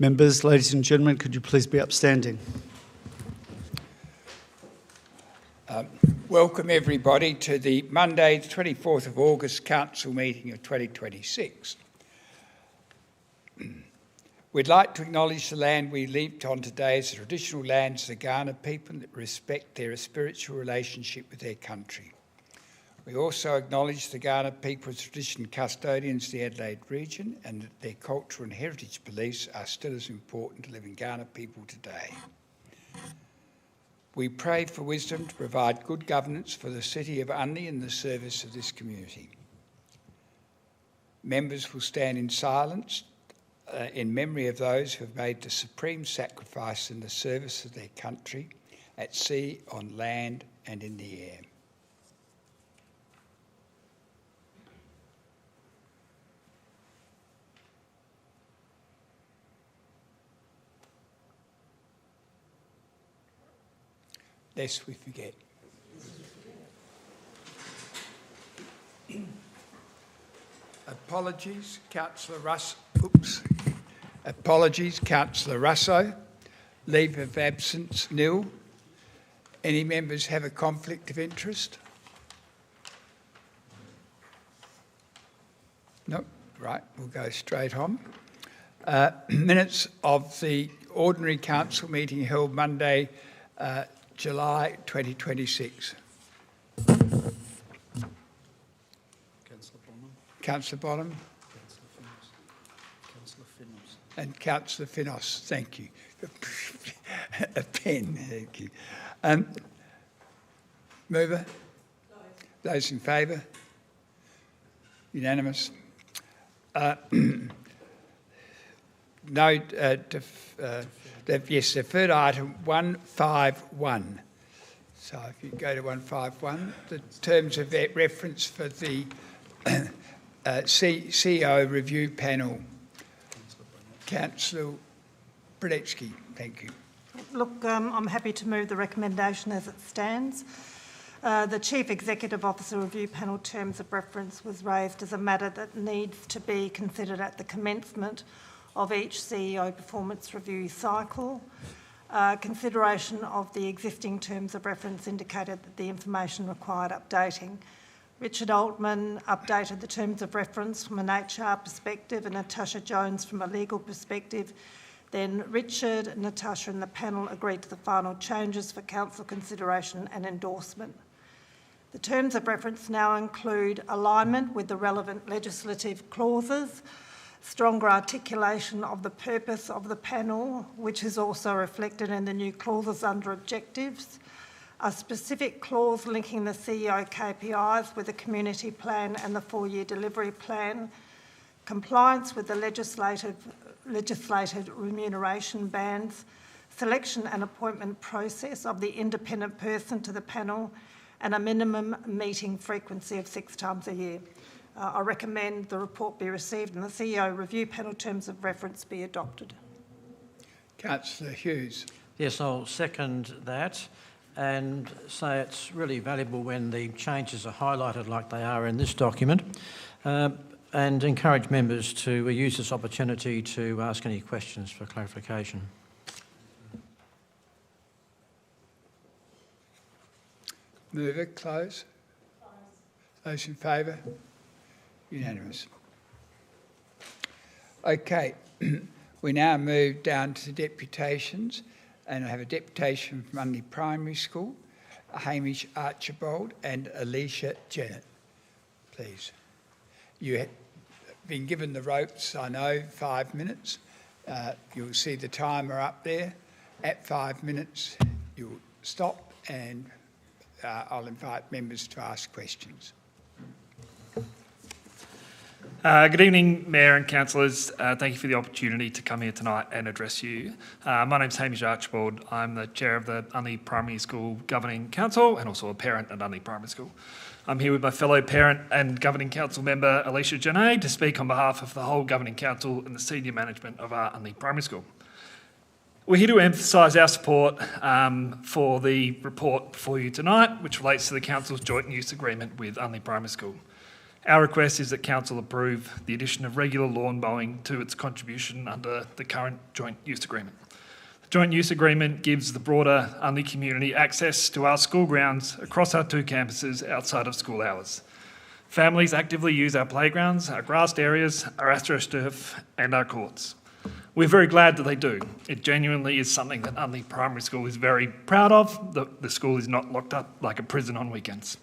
Members, ladies and gentlemen, could you please be upstanding? Welcome everybody to the Monday, the 24th of August Council meeting of 2026. We'd like to acknowledge the land we lived on today as the traditional lands of the Kaurna people that respect their spiritual relationship with their country. We also acknowledge the Kaurna people as tradition custodians of the Adelaide region and that their cultural and heritage beliefs are still as important to living Kaurna people today. We pray for wisdom to provide good governance for the city of Unley in the service of this community. Members will stand in silence in memory of those who have made the supreme sacrifice in the service of their country at sea, on land and in the air. Lest we forget. Apologies, Councillor Russo. Leave of absence, nil. Any members have a conflict of interest? No, right, we'll go straight on. Minutes of the ordinary council meeting held Monday, July 2026. Councillor Bonham. And Councillor Finos, thank you. A pen, thank you. Mover? Those in favour? Unanimous. Yes, the third item, 151. So if you go to 151, the terms of reference for the CEO review panel. Councillor Brodetsky, thank you. Look, I'm happy to move the recommendation as it stands. The Chief Executive Officer Review Panel terms of reference was raised as a matter that needs to be considered at the commencement of each CEO performance review cycle. Consideration of the existing terms of reference indicated that the information required updating. Richard Altman updated the terms of reference from an HR perspective and Natasha Jones from a legal perspective. Then Richard, Natasha and the panel agreed to the final changes for council consideration and endorsement. The terms of reference now include alignment with the relevant legislative clauses, stronger articulation of the purpose of the panel, which is also reflected in the new clauses under objectives, a specific clause linking the CEO KPIs with the community plan and the 4-year delivery plan, compliance with the legislated remuneration bands, selection and appointment process of the independent person to the panel, and a minimum meeting frequency of 6 times a year. I recommend the report be received and the CEO review panel terms of reference be adopted. Councillor Hughes. Yes, I'll second that and say it's really valuable when the changes are highlighted like they are in this document, and encourage members to use this opportunity to ask any questions for clarification. Move it, close. Those in favour? Unanimous. Okay, we now move down to deputations, and I have a deputation from Unley Primary School, Hamish Archibald and Alicia Jennett. Please. You have been given the ropes, I know, 5 minutes. You'll see the timer up there. At 5 minutes, you'll stop and I'll invite members to ask questions. Good evening, Mayor and Councillors. Thank you for the opportunity to come here tonight and address you. My name's Hamish Archibald. I'm the Chair of the Unley Primary School Governing Council and also a parent at Unley Primary School. I'm here with my fellow parent and Governing Council member, Alicia Jannay, to speak on behalf of the whole Governing Council and the senior management of our Unley Primary School. We're here to emphasise our support for the report before you tonight, which relates to the Council's joint use agreement with Unley Primary School. Our request is that Council approve the addition of regular lawn mowing to its contribution under the current joint use agreement. The joint use agreement gives the broader Unley community access to our school grounds across our 2 campuses outside of school hours. Families actively use our playgrounds, our grassed areas, our astroturf and our courts. We're very glad that they do. It genuinely is something that Unley Primary School is very proud of. The school is not locked up like a prison on weekends.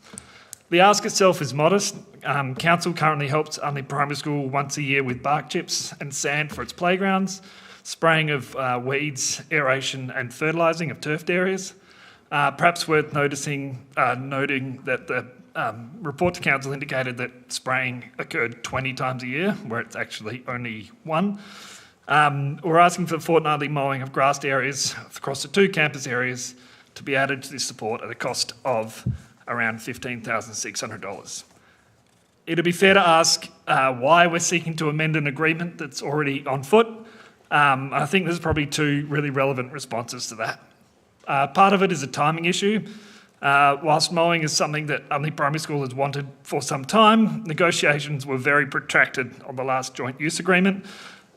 The ask itself is modest. Council currently helps Unley Primary School once a year with bark chips and sand for its playgrounds, spraying of weeds, aeration and fertilising of turfed areas. Perhaps worth noting that the report to Council indicated that spraying occurred 20 times a year, where it's actually only 1. We're asking for fortnightly mowing of grassed areas across the 2 campus areas to be added to this support at a cost of around $15,600. It'd be fair to ask why we're seeking to amend an agreement that's already on foot. I think there's probably 2 really relevant responses to that. Part of it is a timing issue. Whilst mowing is something that Unley Primary School has wanted for some time, negotiations were very protracted on the last joint use agreement.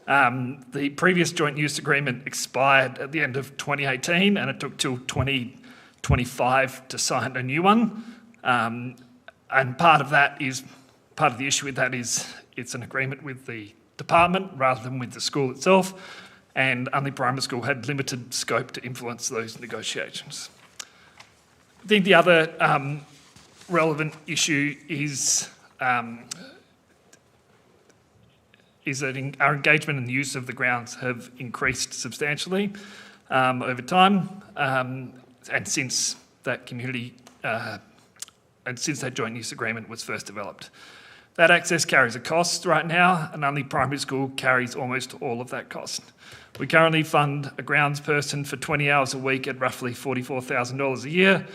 The previous joint use agreement expired at the end of 2018 and it took till 2025 to sign a new one. And part of the issue with that is it's an agreement with the department rather than with the school itself, and Unley Primary School had limited scope to influence those negotiations. I think the other relevant issue is that our engagement and the use of the grounds have increased substantially over time, and since that joint use agreement was first developed. That access carries a cost right now, and Unley Primary School carries almost all of that cost. We currently fund a grounds person for 20 hours a week at roughly $44,000 a year,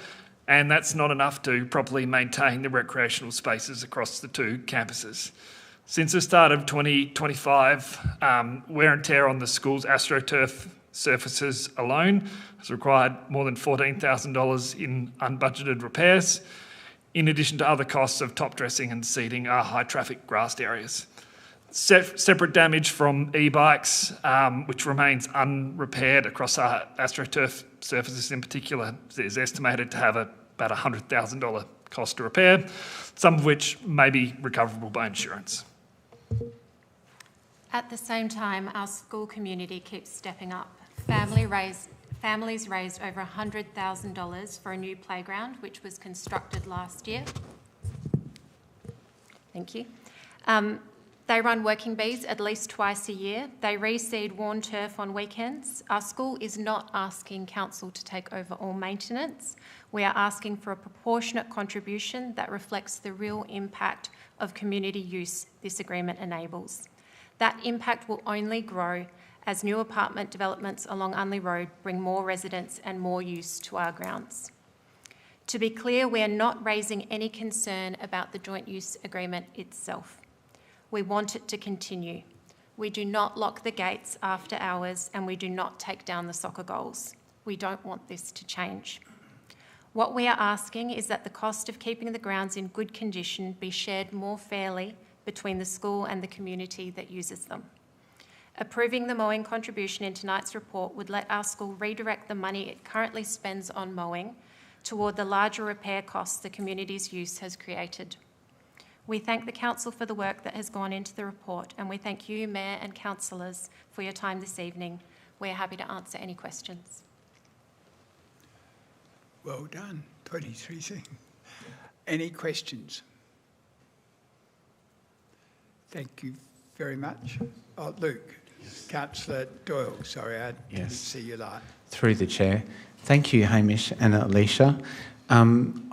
and that's not enough to properly maintain the recreational spaces across the 2 campuses. Since the start of 2025, wear and tear on the school's astroturf surfaces alone has required more than $14,000 in unbudgeted repairs, in addition to other costs of top dressing and seeding our high traffic grassed areas. Separate damage from e-bikes, which remains unrepaired across our astroturf surfaces in particular, is estimated to have about $100,000 cost to repair, some of which may be recoverable by insurance. At the same time, our school community keeps stepping up. Families raised over $100,000 for a new playground, which was constructed last year. Thank you. They run working bees at least twice a year. They reseed worn turf on weekends. Our school is not asking Council to take over all maintenance. We are asking for a proportionate contribution that reflects the real impact of community use this agreement enables. That impact will only grow as new apartment developments along Unley Road bring more residents and more use to our grounds. To be clear, we are not raising any concern about the joint use agreement itself. We want it to continue. We do not lock the gates after hours and we do not take down the soccer goals. We don't want this to change. What we are asking is that the cost of keeping the grounds in good condition be shared more fairly between the school and the community that uses them. Approving the mowing contribution in tonight's report would let our school redirect the money it currently spends on mowing toward the larger repair costs the community's use has created. We thank the Council for the work that has gone into the report, and we thank you, Mayor and Councillors, for your time this evening. We're happy to answer any questions. Well done, 23 seconds. Any questions? Thank you very much. Oh, Luke. Councillor Doyle, sorry, I didn't see your light. Through the chair. Thank you, Hamish and Alicia. I'm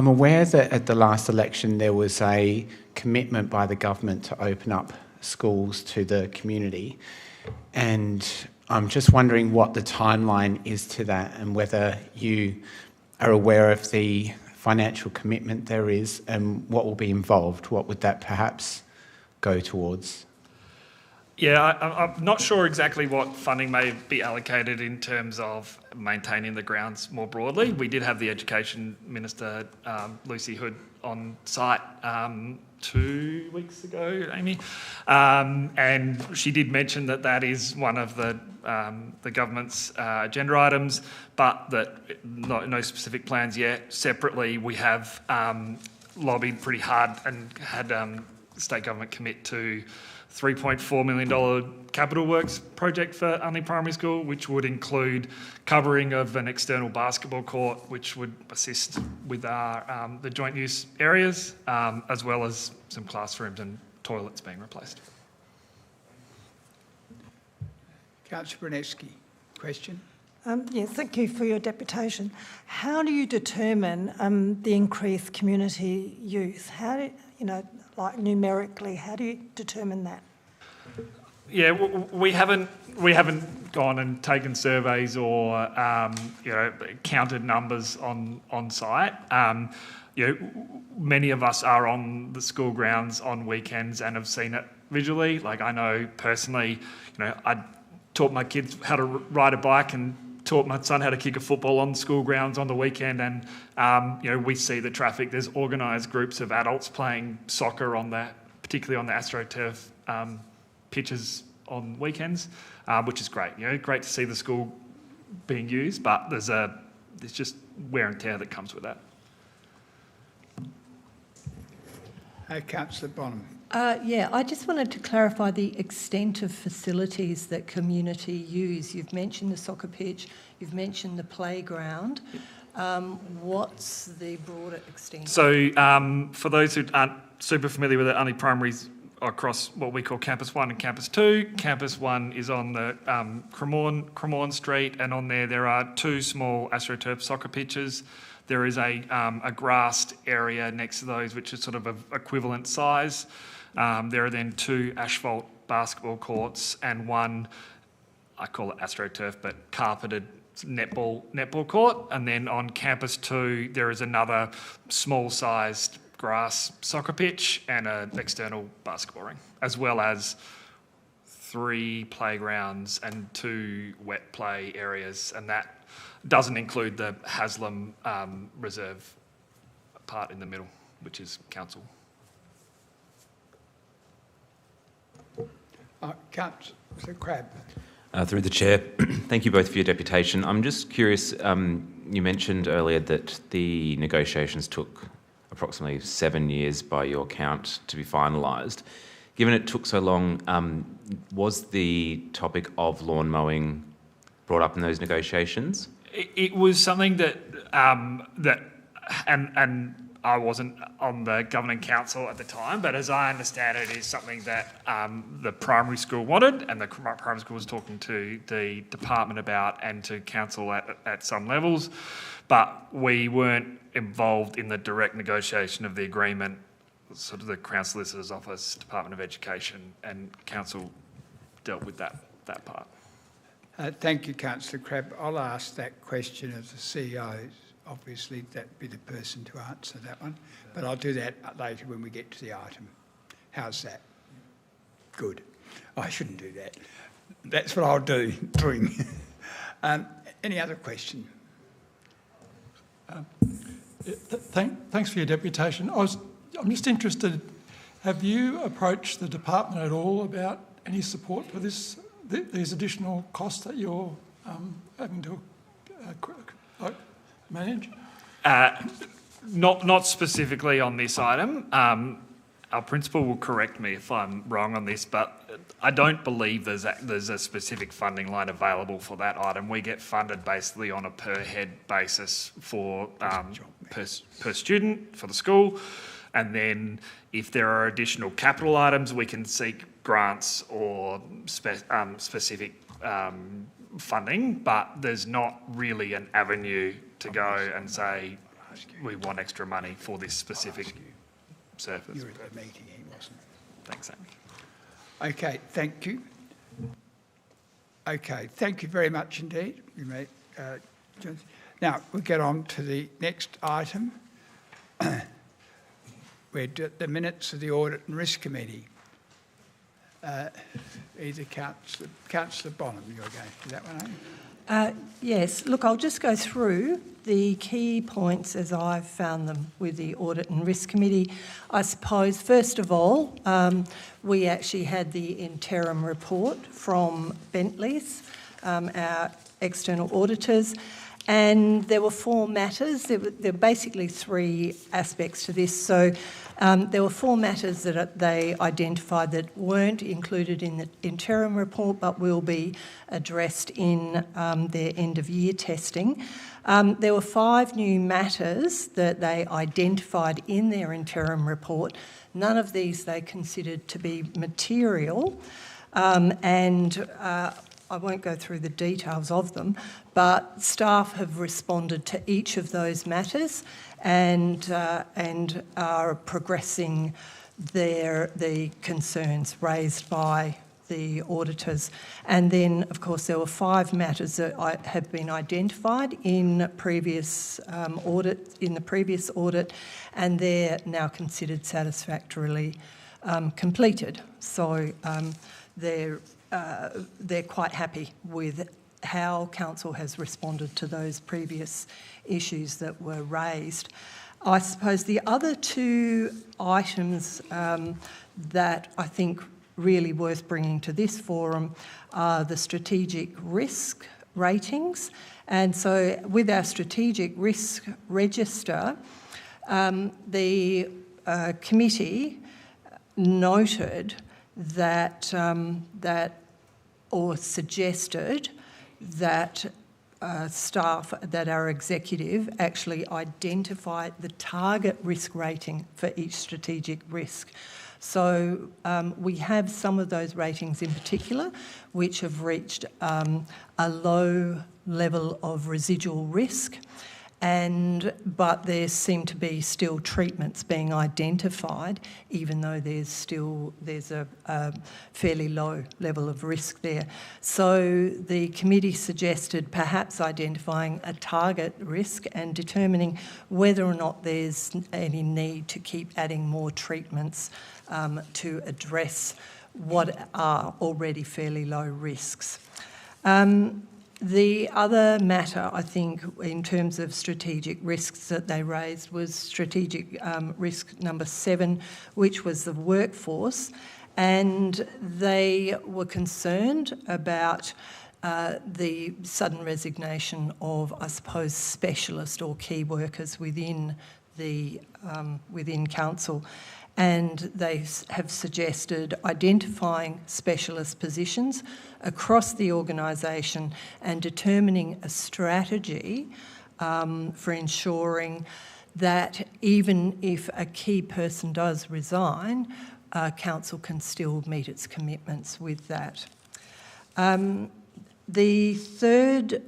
aware that at the last election there was a commitment by the government to open up schools to the community, and I'm just wondering what the timeline is to that and whether you are aware of the financial commitment there is and what will be involved. What would that perhaps go towards? Yeah, I'm not sure exactly what funding may be allocated in terms of maintaining the grounds more broadly. We did have the Education Minister, Lucy Hood, on site 2 weeks ago, Amy, and she did mention that that is one of the government's agenda items, but that no specific plans yet. Separately, we have lobbied pretty hard and had state government commit to $3.4 million capital works project for Unley Primary School, which would include covering of an external basketball court, which would assist with our the joint use areas, as well as some classrooms and toilets being replaced. Councillor Brunetsky, question? Yes, thank you for your deputation. How do you determine the increased community use? How do like numerically? How do you determine that? Yeah, we haven't gone and taken surveys or counted numbers on site. Many of us are on the school grounds on weekends and have seen it visually. Like I know personally, I taught my kids how to ride a bike and taught my son how to kick a football on school grounds on the weekend, and we see the traffic. There's organised groups of adults playing soccer particularly on the AstroTurf pitches on weekends, which is great. Great to see the school being used, but there's just wear and tear that comes with that. Councillor Bonham. I just wanted to clarify the extent of facilities that community use. You've mentioned the soccer pitch, you've mentioned the playground. What's the broader extent? So for those who aren't super familiar with it, Unley Primary's across what we call Campus 1 and Campus 2. Campus 1 is on the Cremorne Street, and on there are 2 small AstroTurf soccer pitches. There is a grassed area next to those, which is sort of equivalent size. There are then 2 asphalt basketball courts and 1, I call it AstroTurf, but carpeted netball court. And then on Campus 2, there is another small-sized grass soccer pitch and an external basketball ring, as well as 3 playgrounds and 2 wet play areas, and that doesn't include the Haslam Reserve part in the middle, which is council. Councillor Crabb. Through the chair, thank you both for your deputation. I'm just curious, you mentioned earlier that the negotiations took approximately 7 years by your count to be finalised. Given it took so long, was the topic of lawn mowing brought up in those negotiations? It was something that I wasn't on the governing council at the time, but as I understand it, is something that the primary school wanted, and the primary school was talking to the department about and to council at some levels, but we weren't involved in the direct negotiation of the agreement. Sort of the Crown Solicitor's Office, Department of Education, and council dealt with that part. Thank you, Councillor Crabb. I'll ask that question of the CEO. Obviously, that'd be the person to answer that one. But I'll do that later when we get to the item. How's that? Good. I shouldn't do that. That's what I'll do. Any other question? Thanks for your deputation. I'm just interested, have you approached the department at all about any support for these additional costs that you're having to manage? Not specifically on this item. Our principal will correct me if I'm wrong on this, but I don't believe there's a specific funding line available for that item. We get funded basically on a per head basis for per student for the school, and then if there are additional capital items, we can seek grants or specific funding, but there's not really an avenue to go and say we want extra money for this specific surface. You were at the meeting, he wasn't. Thanks, Amy. Okay, thank you. Okay, thank you very much indeed. Now, we'll get on to the next item. We're at the minutes of the Audit and Risk Committee. either Councillor Bonham, you're going. Is that one? Yes, look, I'll just go through the key points as I've found them with the Audit and Risk Committee. I suppose, first of all, we actually had the interim report from Bentley's, our external auditors, and there were 4 matters. There were basically 3 aspects to this. So there were 4 matters that they identified that weren't included in the interim report but will be addressed in their end-of-year testing. There were 5 new matters that they identified in their interim report. None of these they considered to be material, I won't go through the details of them, but staff have responded to each of those matters and are progressing the concerns raised by the auditors. And then, of course, there were 5 matters that have been identified in previous in the previous audit, and they're now considered satisfactorily completed. So they're quite happy with how Council has responded to those previous issues that were raised. I suppose the other 2 items that I think really worth bringing to this forum are the strategic risk ratings. And so with our strategic risk register, the committee noted that or suggested that staff, that our executive actually identify the target risk rating for each strategic risk. So we have some of those ratings in particular which have reached a low level of residual risk, but there seem to be still treatments being identified, even though there's a fairly low level of risk there. So the committee suggested perhaps identifying a target risk and determining whether or not there's any need to keep adding more treatments to address what are already fairly low risks. The other matter, I think, in terms of strategic risks that they raised was strategic risk number 7, which was the workforce. And they were concerned about the sudden resignation of, I suppose, specialist or key workers within council. And they have suggested identifying specialist positions across the organisation and determining a strategy for ensuring that even if a key person does resign, council can still meet its commitments with that. The third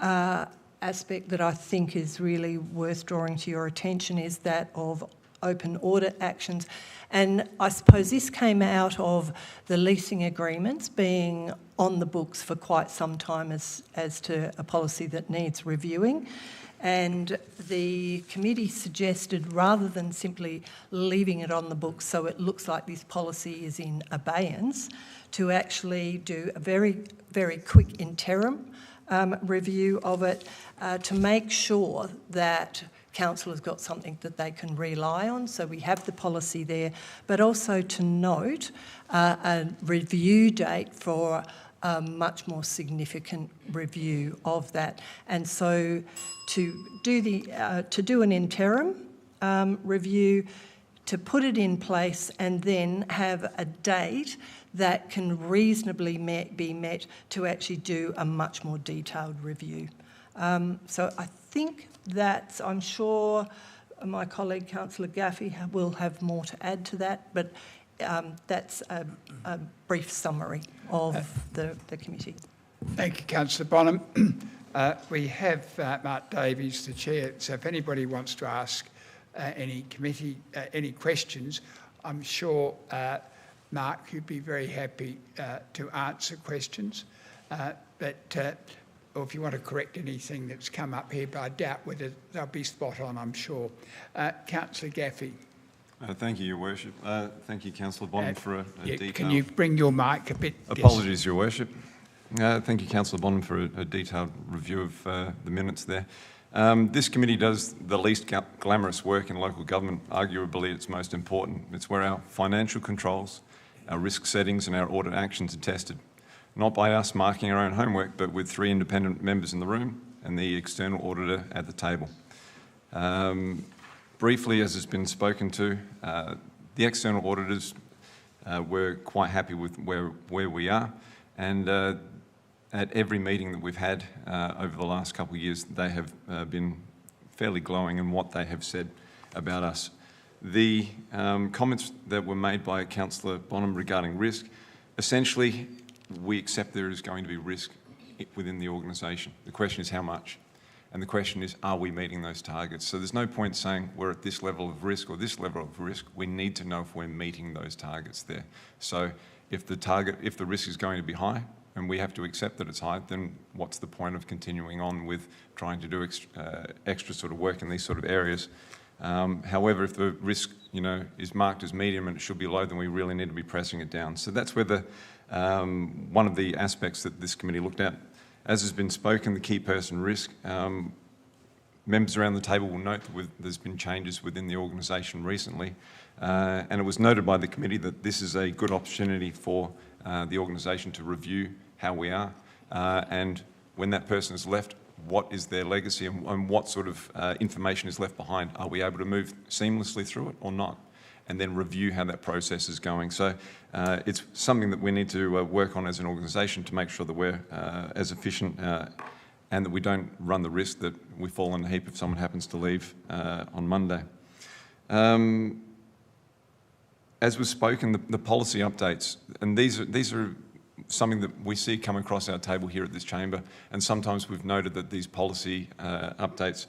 aspect that I think is really worth drawing to your attention is that of open audit actions. And I suppose this came out of the leasing agreements being on the books for quite some time as to a policy that needs reviewing. And the committee suggested, rather than simply leaving it on the books so it looks like this policy is in abeyance, to actually do a very, very quick interim review of it to make sure that council has got something that they can rely on, so we have the policy there, but also to note a review date for a much more significant review of that. And so to do an interim review, to put it in place and then have a date that can reasonably be met to actually do a much more detailed review. So I think that, I'm sure my colleague Councillor Gaffey will have more to add to that, but that's a brief summary of the committee. Thank you, Councillor Bonham. We have Mark Davies, the chair, so if anybody wants to ask any questions, I'm sure Mark, you'd be very happy to answer questions, or if you want to correct anything that's come up here, but I doubt whether they'll be spot on, I'm sure. Councillor Gaffey. Thank you, Your Worship. Thank you, Councillor Bonham, for a detailed... Can you bring your mic a bit? Apologies, Your Worship. Thank you, Councillor Bonham, for a detailed review of the minutes there. This committee does the least glamorous work in local government. Arguably, it's most important. It's where our financial controls, our risk settings and our audit actions are tested. Not by us marking our own homework, but with 3 independent members in the room and the external auditor at the table. Briefly, as has been spoken to, the external auditors were quite happy with where we are, and at every meeting that we've had over the last couple of years, they have been fairly glowing in what they have said about us. The comments that were made by Councillor Bonham regarding risk, essentially, we accept there is going to be risk within the organisation. The question is how much? And the question is, are we meeting those targets? So there's no point saying we're at this level of risk or this level of risk. We need to know if we're meeting those targets there. So if the risk is going to be high and we have to accept that it's high, then what's the point of continuing on with trying to do extra sort of work in these sort of areas? However, if the risk, is marked as medium and it should be low, then we really need to be pressing it down. So that's where one of the aspects that this committee looked at. As has been spoken, the key person risk, members around the table will note that there's been changes within the organisation recently, and it was noted by the committee that this is a good opportunity for the organisation to review how we are, and when that person is left, what is their legacy and what sort of information is left behind? Are we able to move seamlessly through it or not? And then review how that process is going. So it's something that we need to work on as an organisation to make sure that we're as efficient and that we don't run the risk that we fall in a heap if someone happens to leave on Monday. As was spoken, the policy updates, and these are something that we see come across our table here at this chamber, and sometimes we've noted that these policy updates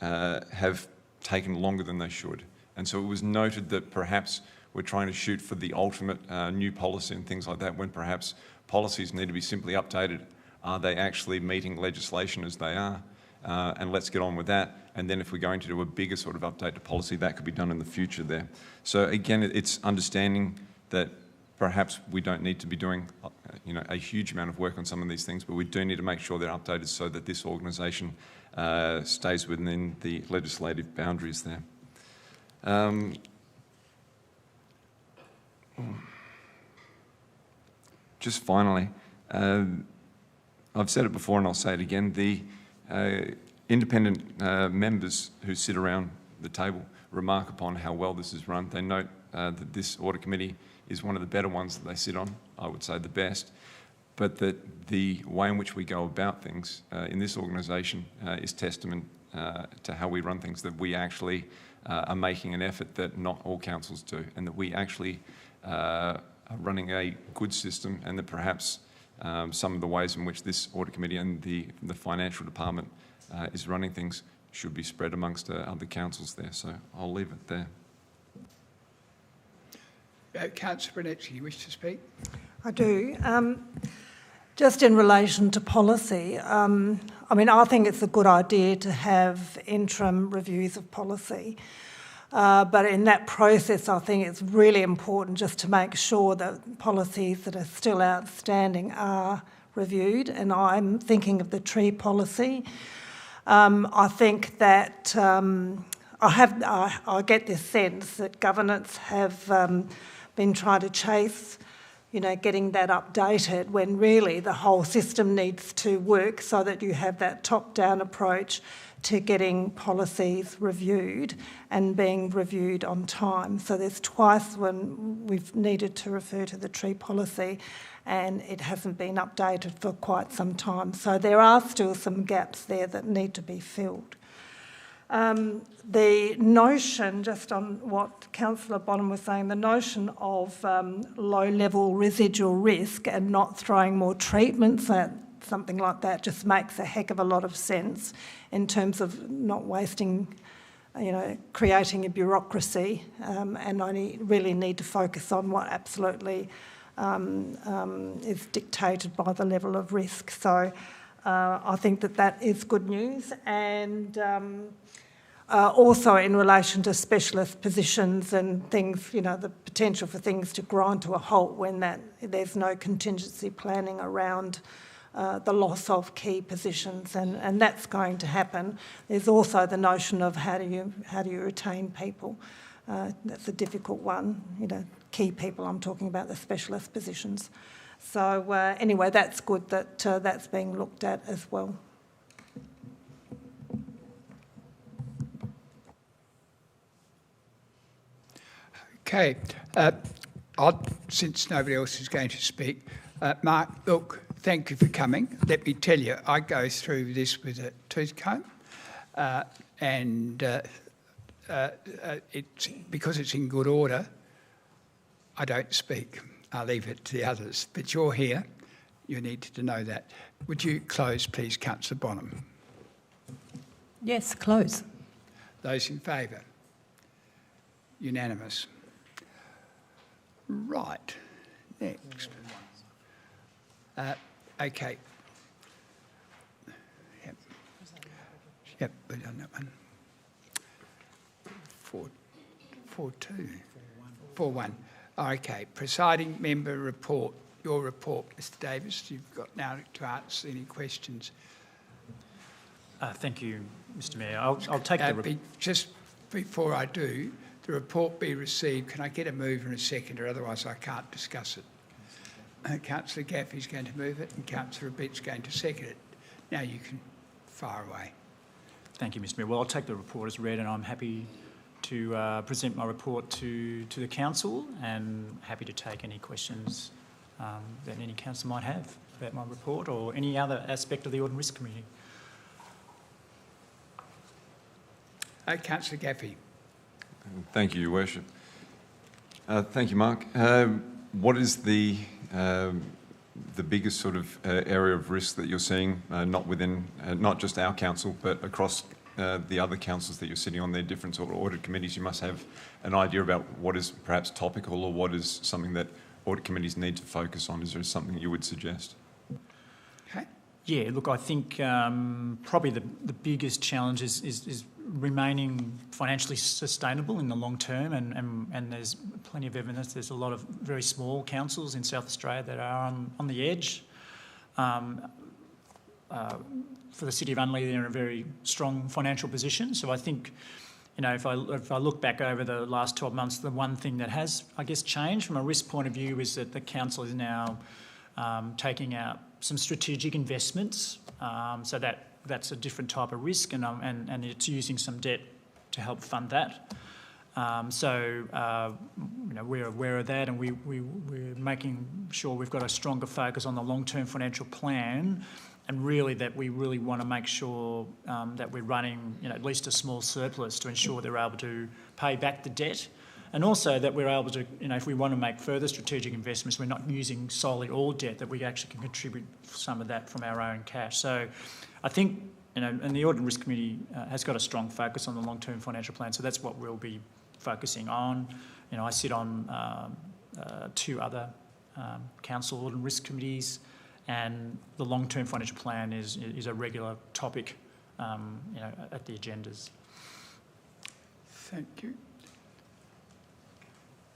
have taken longer than they should. And so it was noted that perhaps we're trying to shoot for the ultimate new policy and things like that, when perhaps policies need to be simply updated. Are they actually meeting legislation as they are? And let's get on with that. And then if we're going to do a bigger sort of update to policy, that could be done in the future there. So again, it's understanding that perhaps we don't need to be doing a huge amount of work on some of these things, but we do need to make sure they're updated so that this organisation stays within the legislative boundaries there. Just finally, I've said it before and I'll say it again, the independent members who sit around the table remark upon how well this is run. They note that this audit committee is one of the better ones that they sit on, I would say the best, but that the way in which we go about things in this organisation is testament to how we run things, that we actually are making an effort that not all councils do, and that we actually are running a good system, and that perhaps some of the ways in which this audit committee and the financial department is running things should be spread amongst other councils there. So I'll leave it there. Councillor Burnett, you wish to speak? I do. Just in relation to policy, I think it's a good idea to have interim reviews of policy. But in that process, I think it's really important just to make sure that policies that are still outstanding are reviewed. And I'm thinking of the tree policy. I think that I get this sense that governance have been trying to chase getting that updated, when really the whole system needs to work so that you have that top-down approach to getting policies reviewed and being reviewed on time. So there's twice when we've needed to refer to the tree policy and it hasn't been updated for quite some time. So there are still some gaps there that need to be filled. The notion, just on what Councillor Bonham was saying, the notion of low-level residual risk and not throwing more treatments at something like that just makes a heck of a lot of sense in terms of not wasting, creating a bureaucracy, and only really need to focus on what absolutely is dictated by the level of risk. So I think that is good news, and Also in relation to specialist positions and things, the potential for things to grind to a halt when there's no contingency planning around the loss of key positions, and that's going to happen. There's also the notion of how do you retain people. That's a difficult one, key people, I'm talking about the specialist positions. So anyway, that's good that that's being looked at as well. Okay, since nobody else is going to speak, Mark, look, thank you for coming. Let me tell you, I go through this with a tooth comb, and because it's in good order, I don't speak. I'll leave it to the others. But you're here, you need to know that. Would you close, please, Councillor Bonham? Yes, close. Those in favour? Unanimous. Right, next. Okay. Yep, we've done that one. 4-1. Okay, presiding member report. Your report, Mr Davis. You've got now to answer any questions. Thank you, Mr Mayor. I'll take the... Just before I do, the report be received. Can I get a mover and a seconder? Otherwise I can't discuss it. Councillor Gaffey's going to move it and Councillor Abitt's going to second it. Now you can fire away. Thank you, Mr Mayor. Well, I'll take the report as read, and I'm happy to present my report to the council, and happy to take any questions that any council might have about my report or any other aspect of the Audit and Risk Committee. Councillor Gaffey. Thank you, Your Worship. Thank you, Mark. What is the biggest sort of area of risk that you're seeing, not within, not just our council, but across the other councils that you're sitting on their different sort of audit committees? You must have an idea about what is perhaps topical or what is something that audit committees need to focus on. Is there something you would suggest? Okay. Yeah, look, I think probably the biggest challenge is remaining financially sustainable in the long term, and there's plenty of evidence. There's a lot of very small councils in South Australia that are on the edge. For the City of Unley, they're in a very strong financial position. So I think, if I look back over the last 12 months, the one thing that has, I guess, changed from a risk point of view is that the council is now taking out some strategic investments. So that's a different type of risk, and it's using some debt to help fund that. We're aware of that, and we're making sure we've got a stronger focus on the long-term financial plan, and really that we really want to make sure that we're running at least a small surplus to ensure they're able to pay back the debt. And also that we're able to, if we want to make further strategic investments, we're not using solely all debt, that we actually can contribute some of that from our own cash. So I think, and the Audit and Risk Committee has got a strong focus on the long-term financial plan, so that's what we'll be focusing on. I sit on 2 other council Audit and Risk Committees, and the long-term financial plan is a regular topic, at the agendas. Thank you.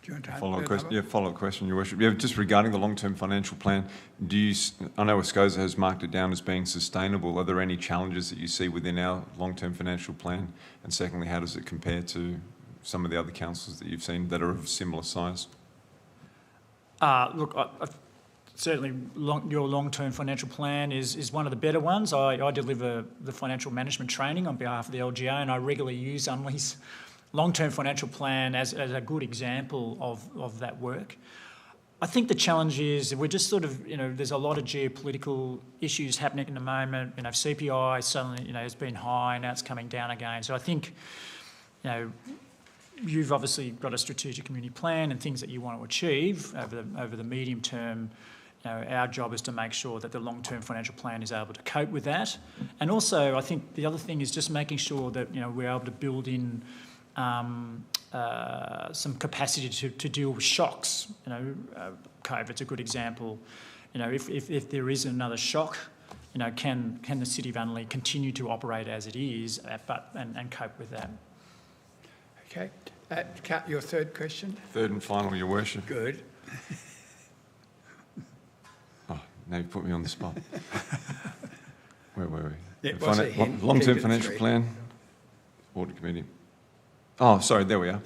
Do you want to follow-up question? Yeah, follow-up question, Your Worship. Yeah, just regarding the long-term financial plan, I know ASCOSA has marked it down as being sustainable. Are there any challenges that you see within our long-term financial plan? And secondly, how does it compare to some of the other councils that you've seen that are of similar size? Look, certainly your long-term financial plan is one of the better ones. I deliver the financial management training on behalf of the LGA, and I regularly use Unley's long-term financial plan as a good example of that work. I think the challenge is we're just sort of, there's a lot of geopolitical issues happening at the moment. CPI suddenly, has been high, now it's coming down again. So I think, you've obviously got a strategic community plan and things that you want to achieve over the medium term. Our job is to make sure that the long-term financial plan is able to cope with that. And also, I think the other thing is just making sure that, we're able to build in some capacity to deal with shocks. COVID's a good example. If there is another shock, can the City of Unley continue to operate as it is, and cope with that? Okay. Your third question? Third and final, Your Worship. Good. Oh, now you put me on the spot. Where were we? It was a hint. Long-term Keep it financial three. plan, audit committee. Oh, sorry, there we are.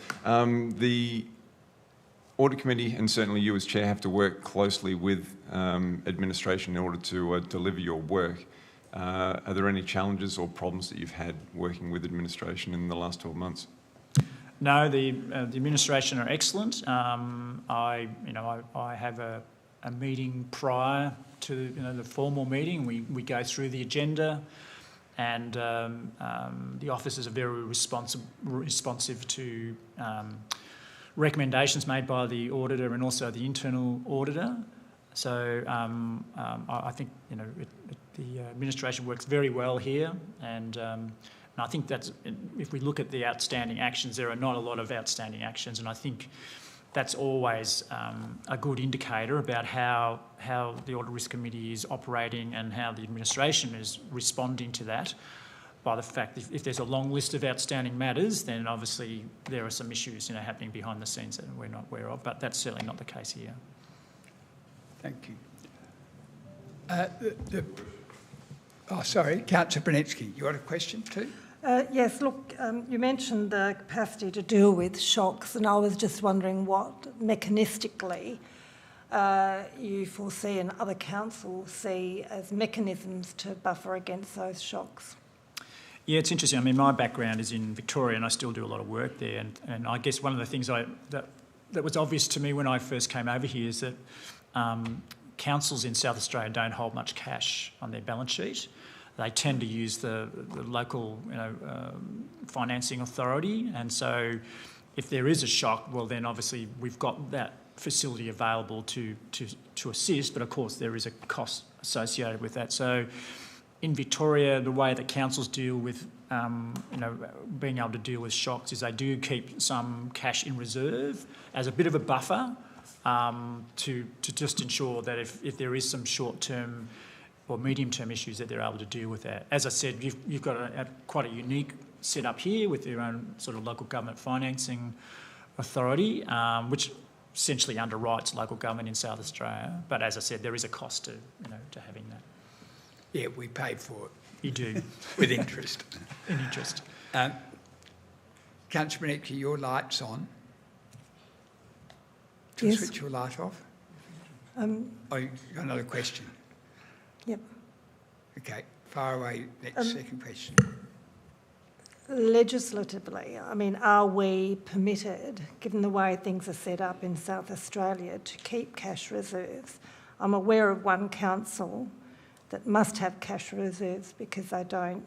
The audit committee, and certainly you as chair, have to work closely with administration in order to deliver your work. Are there any challenges or problems that you've had working with administration in the last 12 months? No, the administration are excellent. I have a meeting prior to the formal meeting. We go through the agenda, and the officers are very responsive to recommendations made by the auditor and also the internal auditor. So I think the administration works very well here, and I think that's, if we look at the outstanding actions, there are not a lot of outstanding actions, and I think that's always a good indicator about how the Audit Risk Committee is operating and how the administration is responding to that, by the fact that if there's a long list of outstanding matters, then obviously there are some issues happening behind the scenes that we're not aware of, but that's certainly not the case here. Thank you. Sorry, Councillor Brunetsky, you got a question too? Yes, look, you mentioned the capacity to deal with shocks, and I was just wondering what mechanistically you foresee and other councils see as mechanisms to buffer against those shocks. Yeah, it's interesting. I mean, my background is in Victoria, and I still do a lot of work there. And I guess one of the things that was obvious to me when I first came over here is that councils in South Australia don't hold much cash on their balance sheet. They tend to use the local, financing authority, and so if there is a shock, well, then obviously we've got that facility available to assist. But of course, there is a cost associated with that. So in Victoria, the way that councils deal with, being able to deal with shocks is they do keep some cash in reserve as a bit of a buffer to just ensure that if there is some short-term or medium-term issues, that they're able to deal with that. As I said, you've got quite a unique setup here with your own sort of local government financing authority, which essentially underwrites local government in South Australia. But as I said, there is a cost to having that. Yeah, we pay for it. You do. With interest. In interest. Councillor Brunetsky, your light's on. Do you Yes. switch your light off? You got another question? Yep. Okay, fire away. Next, second question. Legislatively, I mean, are we permitted, given the way things are set up in South Australia, to keep cash reserves? I'm aware of one council that must have cash reserves because they don't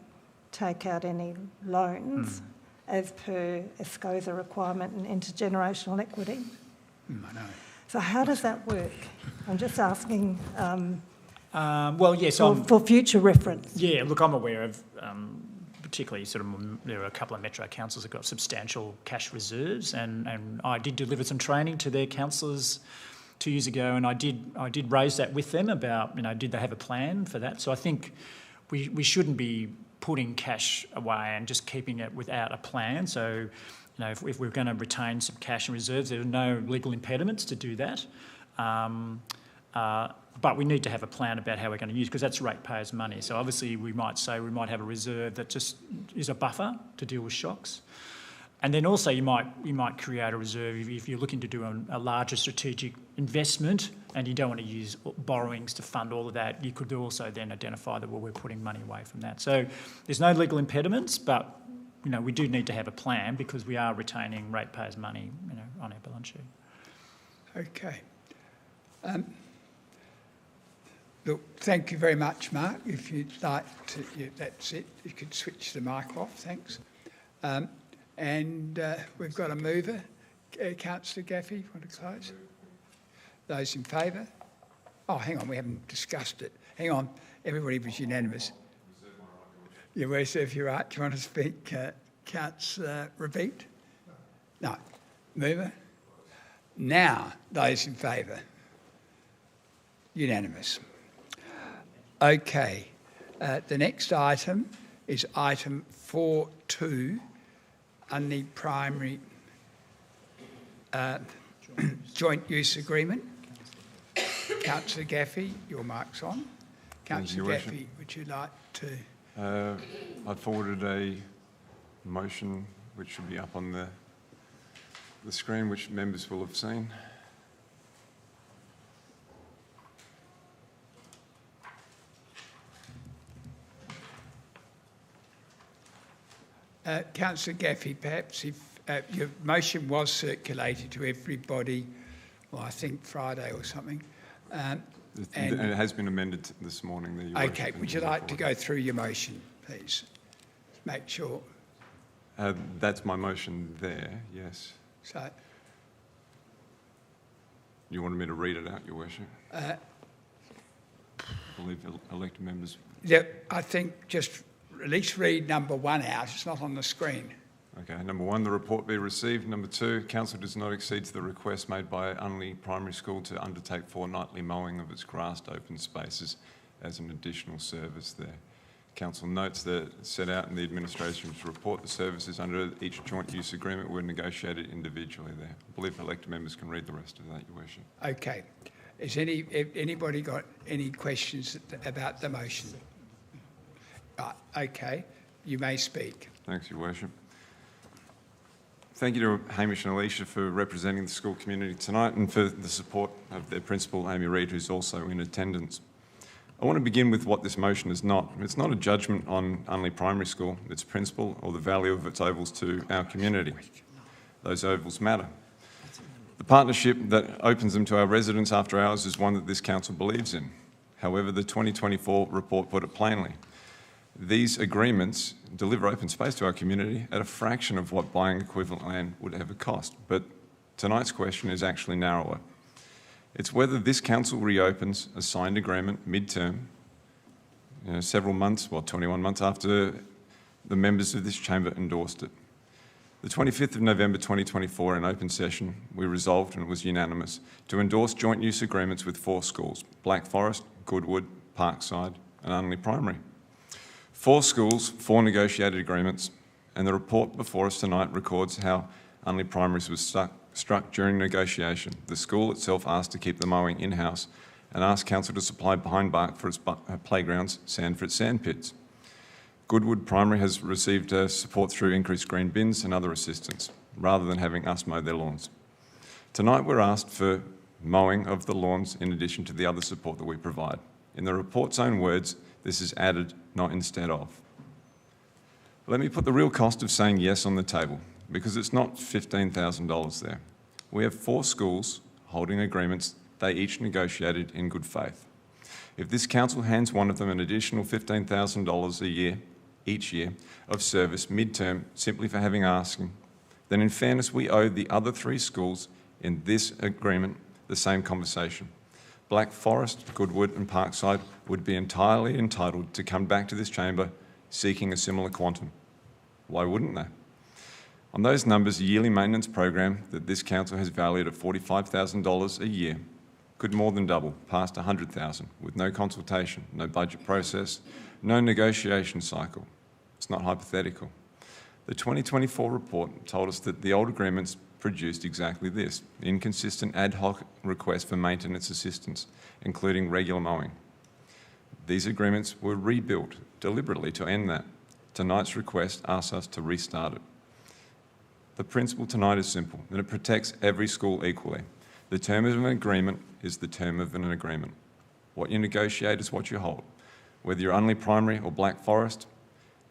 take out any loans as per ESCOSA requirement and intergenerational equity. I know. So how does that work? I'm just asking Well, yes, for future reference. Yeah, look, I'm aware of, particularly there are a couple of metro councils that got substantial cash reserves, and I did deliver some training to their councillors 2 years ago, and I did raise that with them about, did they have a plan for that? So I think we shouldn't be putting cash away and just keeping it without a plan. So, if we're going to retain some cash and reserves, there are no legal impediments to do that. But we need to have a plan about how we're going to use, because that's ratepayers' money. So obviously we might say we might have a reserve that just is a buffer to deal with shocks. And then also you might create a reserve if you're looking to do a larger strategic investment and you don't want to use borrowings to fund all of that. You could also then identify that, well, we're putting money away from that. So there's no legal impediments, but we do need to have a plan because we are retaining ratepayers' money on our balance sheet. Okay. Look, thank you very much, Mark. If you'd like to, that's it. You could switch the mic off, thanks. And we've got a mover. Councillor Gaffey, want to close? Those in favour? Oh, hang on, we haven't discussed it. Hang on, everybody was unanimous. You reserve your right. Do you want to speak, Councillor Repeat? No. Mover? Now, those in favour? Unanimous. Okay. The next item is item 4.2, Unley Primary Joint Use Agreement. Councillor Gaffey, your mic's on. Councillor Gaffey, would you like to? I forwarded a motion which should be up on the screen, which members will have seen. Councillor Gaffey, perhaps if your motion was circulated to everybody, well, I think Friday or something. And it has been amended this morning. Okay, would you like to go through your motion, please? Make sure. That's my motion there, yes. So, you wanted me to read it out, Your Worship? I believe elected members... Yeah, I think just at least read number 1 out. It's not on the screen. Okay, number 1, the report be received. Number 2, council does not accede to the request made by Unley Primary School to undertake fortnightly mowing of its grassed open spaces as an additional service there. Council notes that set out in the administration's report the services under each joint use agreement were negotiated individually there. I believe elected members can read the rest of that, Your Worship. Okay. Has anybody got any questions about the motion? Right, okay. You may speak. Thanks, Your Worship. Thank you to Hamish and Alicia for representing the school community tonight and for the support of their principal, Amy Reid, who's also in attendance. I want to begin with what this motion is not. It's not a judgment on Unley Primary School, its principal, or the value of its ovals to our community. Those ovals matter. The partnership that opens them to our residents after hours is one that this council believes in. However, the 2024 report put it plainly. These agreements deliver open space to our community at a fraction of what buying equivalent land would ever cost. But tonight's question is actually narrower. It's whether this council reopens a signed agreement mid-term, several months, 21 months after the members of this chamber endorsed it. The 25th of November 2024 in open session, we resolved, and it was unanimous, to endorse joint use agreements with 4 schools, Black Forest, Goodwood, Parkside and Unley Primary. 4 schools, 4 negotiated agreements, and the report before us tonight records how Unley Primaries was struck during negotiation. The school itself asked to keep the mowing in-house and asked council to supply behind bark for its playgrounds, sand for its sand pits. Goodwood Primary has received support through increased green bins and other assistance, rather than having us mow their lawns. Tonight we're asked for mowing of the lawns in addition to the other support that we provide. In the report's own words, this is added, not instead of. Let me put the real cost of saying yes on the table, because it's not $15,000 there. We have 4 schools holding agreements they each negotiated in good faith. If this council hands one of them an additional $15,000 a year, each year, of service mid-term simply for having asking, then in fairness we owe the other 3 schools in this agreement the same conversation. Black Forest, Goodwood and Parkside would be entirely entitled to come back to this chamber seeking a similar quantum. Why wouldn't they? On those numbers, a yearly maintenance program that this council has valued at $45,000 a year could more than double, past $100,000, with no consultation, no budget process, no negotiation cycle. It's not hypothetical. The 2024 report told us that the old agreements produced exactly this, inconsistent ad hoc requests for maintenance assistance, including regular mowing. These agreements were rebuilt deliberately to end that. Tonight's request asks us to restart it. The principle tonight is simple, and it protects every school equally. The term of an agreement is the term of an agreement. What you negotiate is what you hold. Whether you're Unley Primary or Black Forest,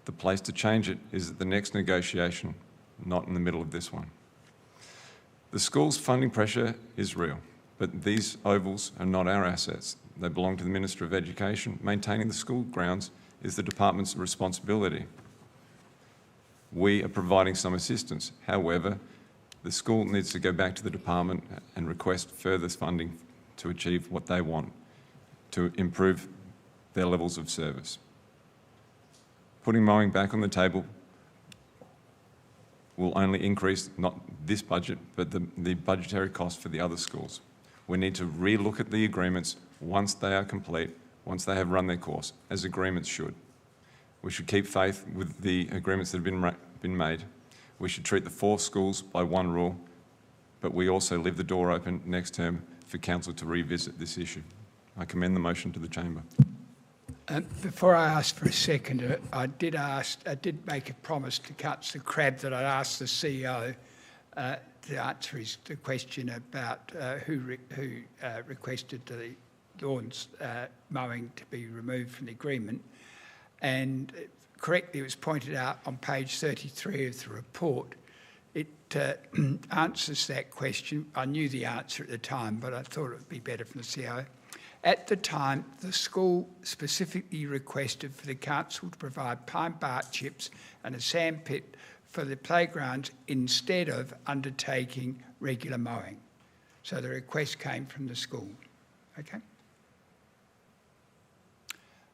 the place to change it is at the next negotiation, not in the middle of this one. The school's funding pressure is real, but these ovals are not our assets. They belong to the Minister of Education. Maintaining the school grounds is the department's responsibility. We are providing some assistance. However, the school needs to go back to the department and request further funding to achieve what they want, to improve their levels of service. Putting mowing back on the table will only increase not this budget, but the budgetary cost for the other schools. We need to re-look at the agreements once they are complete, once they have run their course, as agreements should. We should keep faith with the agreements that have been made. We should treat the 4 schools by one rule, but we also leave the door open next term for council to revisit this issue. I commend the motion to the chamber. Before I ask for a seconder, I did make a promise to Councillor Crabb that I'd ask the CEO to answer the question about who requested the lawns mowing to be removed from the agreement. And correctly, it was pointed out on page 33 of the report. It answers that question. I knew the answer at the time, but I thought it would be better from the CEO. At the time, the school specifically requested for the council to provide pine bark chips and a sand pit for the playgrounds instead of undertaking regular mowing. So the request came from the school. Okay?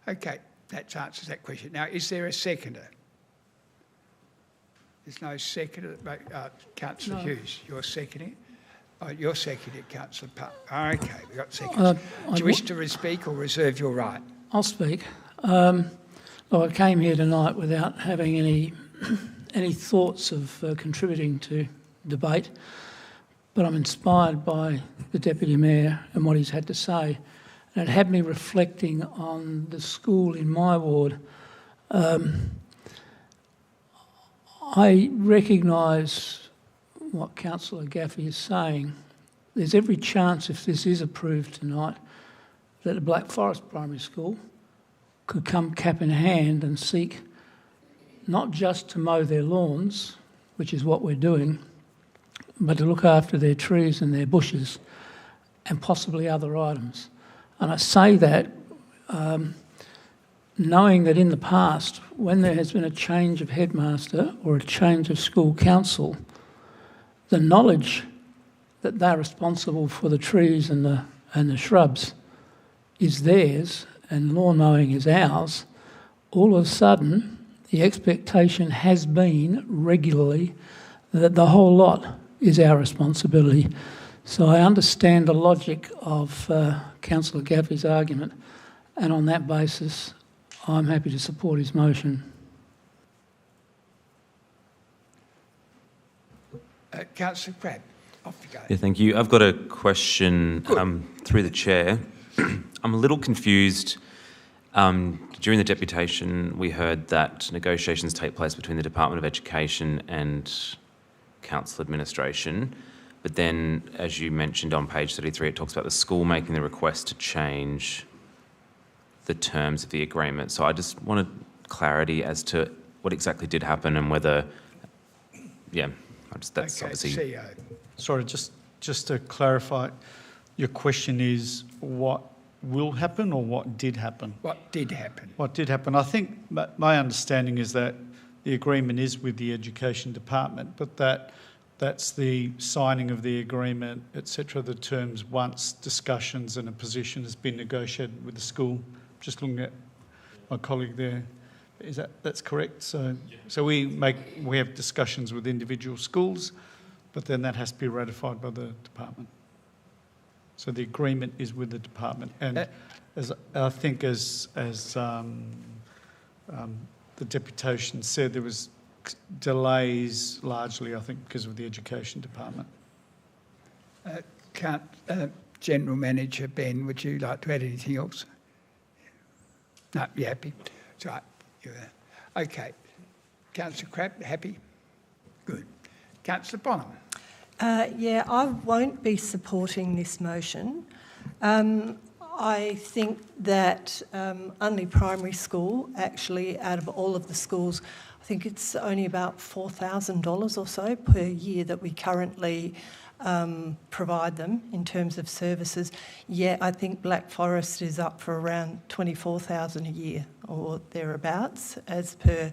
Okay, that answers that question. Now, is there a seconder? There's no seconder. Councillor Hughes, you're seconding it? Oh, you're seconding it, Councillor Park. Okay, we've got seconds. Do you wish to speak or reserve your right? I'll speak. I came here tonight without having any thoughts of contributing to debate, but I'm inspired by the Deputy Mayor and what he's had to say. And it had me reflecting on the school in my ward. I recognise what Councillor Gaffey is saying. There's every chance, if this is approved tonight, that the Black Forest Primary School could come cap in hand and seek not just to mow their lawns, which is what we're doing, but to look after their trees and their bushes and possibly other items. And I say that knowing that in the past, when there has been a change of headmaster or a change of school council, the knowledge that they're responsible for the trees and the shrubs is theirs and lawn mowing is ours, all of a sudden the expectation has been regularly that the whole lot is our responsibility. So I understand the logic of Councillor Gaffey's argument, and on that basis I'm happy to support his motion. Councillor Crabb, off you go. Yeah, thank you. I've got a question through the chair. I'm a little confused. During the deputation, we heard that negotiations take place between the Department of Education and council administration. But then, as you mentioned on page 33, it talks about the school making the request to change the terms of the agreement. So I just wanted clarity as to what exactly did happen and whether, that's obviously... CEO. Sorry, just to clarify, your question is what will happen or what did happen? What did happen? What did happen? I think my understanding is that the agreement is with the Education Department, but that's the signing of the agreement, etc., the terms once discussions and a position has been negotiated with the school. Just looking at my colleague there. That's correct? So we have discussions with individual schools, but then that has to be ratified by the department. So the agreement is with the department, and as the deputation said, there was delays largely, I think, because of the Education Department. General Manager Ben, would you like to add anything else? No, you happy? That's right. Okay. Councillor Crabb, happy? Good. Councillor Bonham. I won't be supporting this motion. I think that Unley Primary School, actually, out of all of the schools, I think it's only about $4,000 or so per year that we currently provide them in terms of services. Yeah, I think Black Forest is up for around $24,000 a year or thereabouts, as per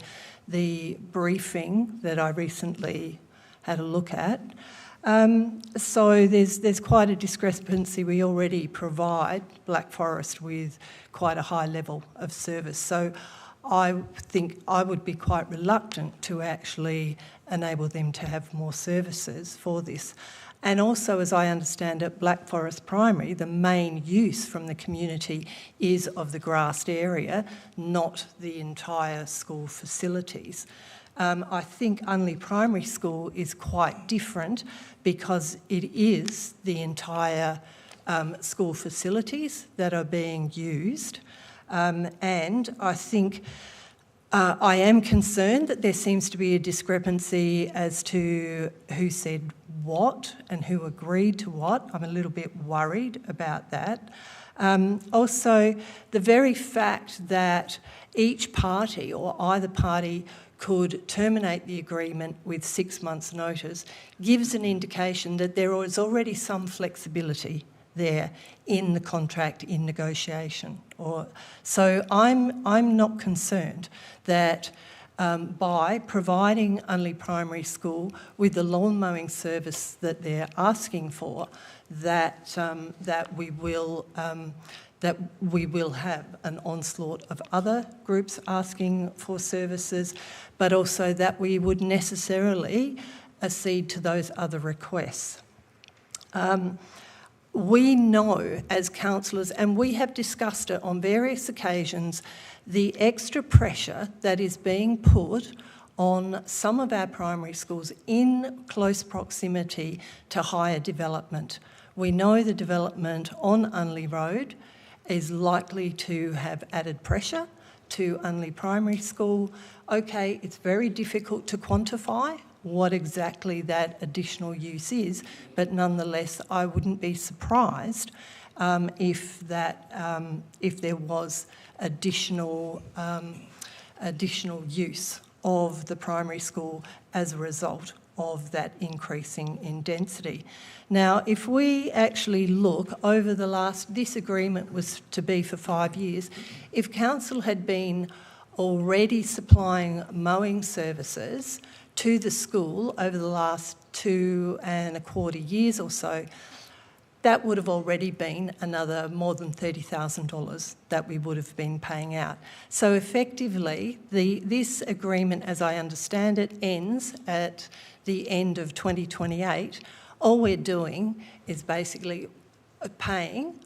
the briefing that I recently had a look at. So there's quite a discrepancy. We already provide Black Forest with quite a high level of service. So I think I would be quite reluctant to actually enable them to have more services for this. And also, as I understand it, Black Forest Primary, the main use from the community is of the grassed area, not the entire school facilities. I think Unley Primary School is quite different because it is the entire school facilities that are being used. And I think I am concerned that there seems to be a discrepancy as to who said what and who agreed to what. I'm a little bit worried about that. Also, the very fact that each party or either party could terminate the agreement with 6 months' notice gives an indication that there is already some flexibility there in the contract in negotiation. So I'm not concerned that by providing Unley Primary School with the lawn mowing service that they're asking for, that we will have an onslaught of other groups asking for services, but also that we would necessarily accede to those other requests. We know as councillors, and we have discussed it on various occasions, the extra pressure that is being put on some of our primary schools in close proximity to higher development. We know the development on Unley Road is likely to have added pressure to Unley Primary School. Okay, it's very difficult to quantify what exactly that additional use is, but nonetheless, I wouldn't be surprised if there was additional use of the primary school as a result of that increasing in density. Now, if we actually look over this agreement was to be for 5 years. If council had been already supplying mowing services to the school over the last 2.25 years or so, that would have already been another more than $30,000 that we would have been paying out. So effectively, this agreement, as I understand it, ends at the end of 2028. All we're doing is basically paying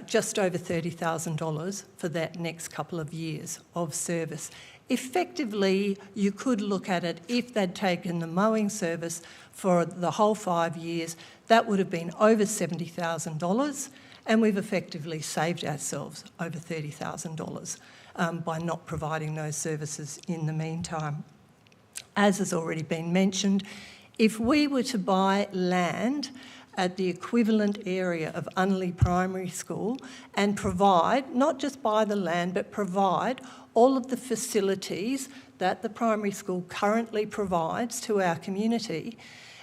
just over $30,000 for that next couple of years of service. Effectively, you could look at it, if they'd taken the mowing service for the whole 5 years, that would have been over $70,000, and we've effectively saved ourselves over $30,000 by not providing those services in the meantime. As has already been mentioned, if we were to buy land at the equivalent area of Unley Primary School and provide, not just buy the land, but provide all of the facilities that the primary school currently provides to our community,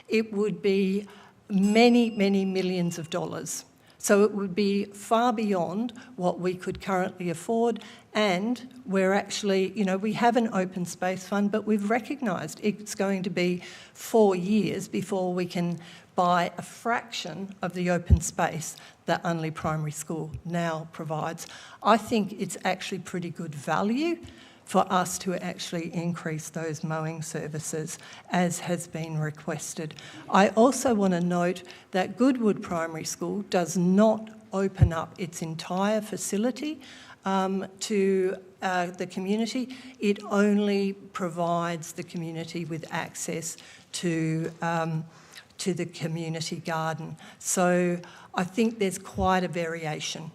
it would be many, many millions of dollars. So it would be far beyond what we could currently afford, and we're actually, we have an open space fund, but we've recognised it's going to be 4 years before we can buy a fraction of the open space that Unley Primary School now provides. I think it's actually pretty good value for us to actually increase those mowing services as has been requested. I also want to note that Goodwood Primary School does not open up its entire facility to the community. It only provides the community with access to the community garden. So I think there's quite a variation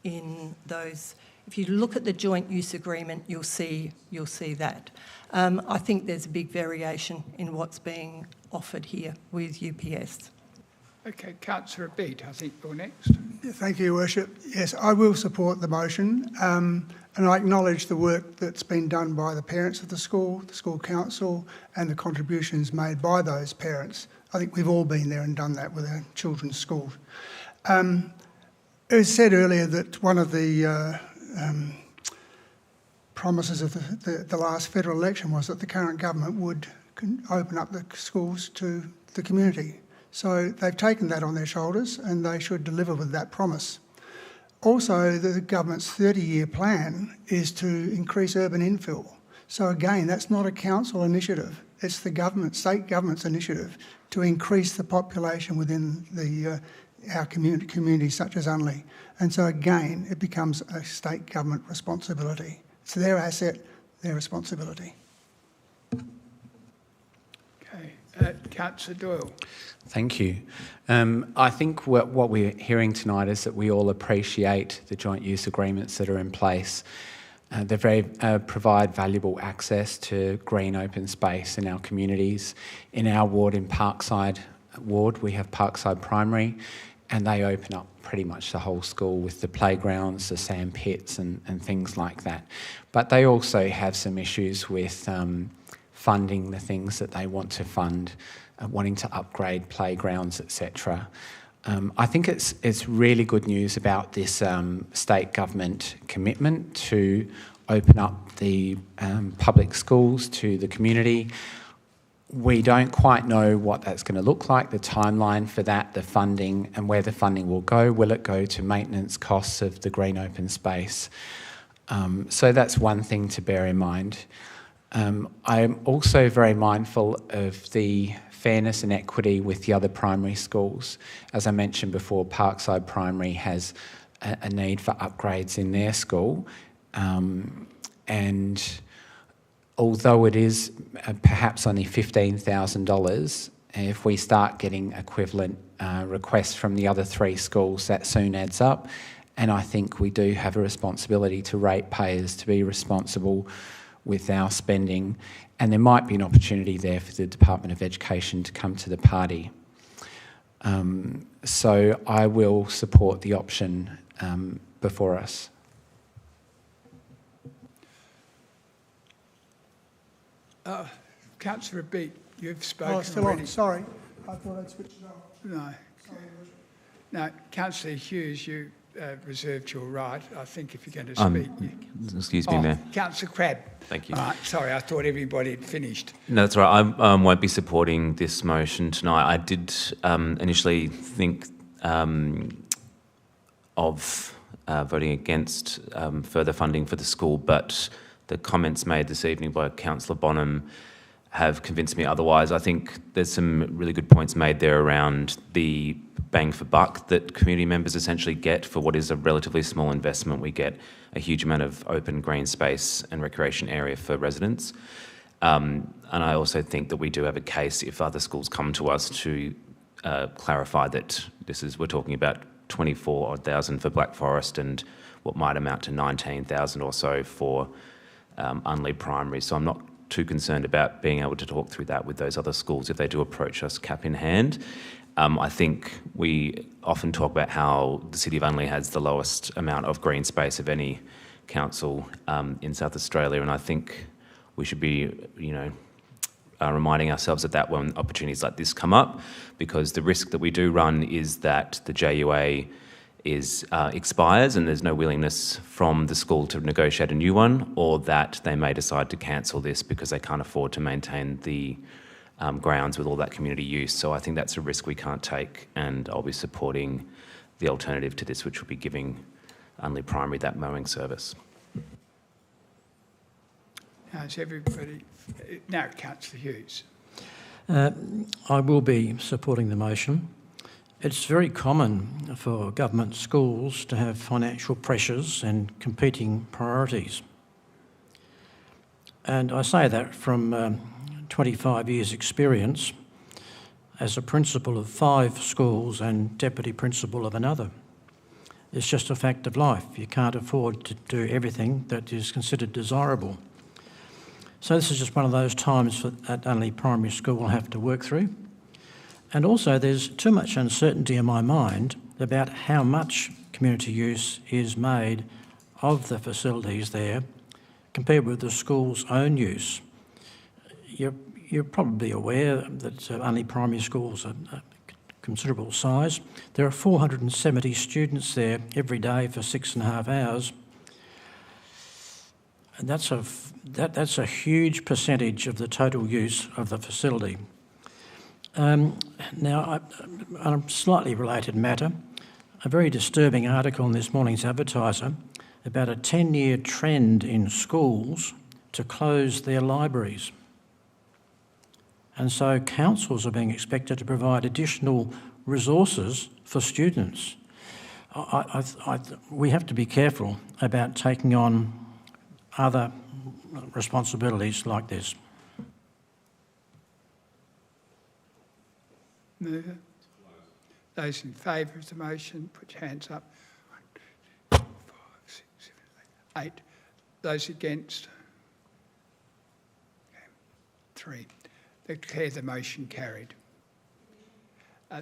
in those. If you look at the joint use agreement, you'll see that. I think there's a big variation in what's being offered here with UPS. Okay, Councillor Beat, I think you're next. Yeah, thank you, Your Worship. Yes, I will support the motion, and I acknowledge the work that's been done by the parents of the school council, and the contributions made by those parents. I think we've all been there and done that with our children's schools. It was said earlier that one of the promises of the last federal election was that the current government would open up the schools to the community. So they've taken that on their shoulders, and they should deliver with that promise. Also, the government's 30-year plan is to increase urban infill. So again, that's not a council initiative. It's the state government's initiative. to increase the population within our communities such as Unley. And so again, it becomes a state government responsibility. It's their asset, their responsibility. Okay, Councillor Doyle. Thank you. I think what we're hearing tonight is that we all appreciate the joint use agreements that are in place. They provide valuable access to green open space in our communities. In our ward, in Parkside Ward, we have Parkside Primary, and they open up pretty much the whole school with the playgrounds, the sand pits and things like that. But they also have some issues with funding the things that they want to fund, wanting to upgrade playgrounds, etc. I think it's really good news about this state government commitment to open up the public schools to the community. We don't quite know what that's going to look like, the timeline for that, the funding, and where the funding will go. Will it go to maintenance costs of the green open space? So that's one thing to bear in mind. I'm also very mindful of the fairness and equity with the other primary schools. As I mentioned before, Parkside Primary has a need for upgrades in their school, and although it is perhaps only $15,000, if we start getting equivalent requests from the other three schools, that soon adds up. And I think we do have a responsibility to ratepayers to be responsible with our spending, and there might be an opportunity there for the Department of Education to come to the party. So I will support the option before us. Councillor Beat, you've spoken Oh, still already. on, sorry. I thought I'd switched it off. No. No, Councillor Hughes, you reserved your right. I think if you're going to speak... Excuse me, Mayor. Councillor Crabb. Thank you. All right, sorry, I thought everybody had finished. No, that's right. I won't be supporting this motion tonight. I did initially think of voting against further funding for the school, but the comments made this evening by Councillor Bonham have convinced me otherwise. I think there's some really good points made there around the bang for buck that community members essentially get for what is a relatively small investment. We get a huge amount of open green space and recreation area for residents. And I also think that we do have a case if other schools come to us to clarify that we're talking about 24,000 for Black Forest and what might amount to 19,000 or so for Unley Primary. So I'm not too concerned about being able to talk through that with those other schools if they do approach us cap in hand. I think we often talk about how the City of Unley has the lowest amount of green space of any council in South Australia, and I think we should be, reminding ourselves of that when opportunities like this come up, because the risk that we do run is that the JUA expires and there's no willingness from the school to negotiate a new one, or that they may decide to cancel this because they can't afford to maintain the grounds with all that community use. So I think that's a risk we can't take, and I'll be supporting the alternative to this, which will be giving Unley Primary that mowing service. How's everybody? Now, Councillor Hughes. I will be supporting the motion. It's very common for government schools to have financial pressures and competing priorities. And I say that from 25 years' experience as a principal of 5 schools and deputy principal of another. It's just a fact of life. You can't afford to do everything that is considered desirable. So this is just one of those times at Unley Primary School we'll have to work through. And also there's too much uncertainty in my mind about how much community use is made of the facilities there compared with the school's own use. You're probably aware that Unley Primary School is a considerable size. There are 470 students there every day for 6.5 hours. And that's a huge percentage of the total use of the facility. Now, on a slightly related matter, a very disturbing article in this morning's Advertiser about a 10-year trend in schools to close their libraries. And so councils are being expected to provide additional resources for students. We have to be careful about taking on other responsibilities like this. Mover. Those in favour of the motion, put your hands up. 1, 2, 3, 4, 5, 6, 7, 8. 8. Those against? 3. Declare the motion carried.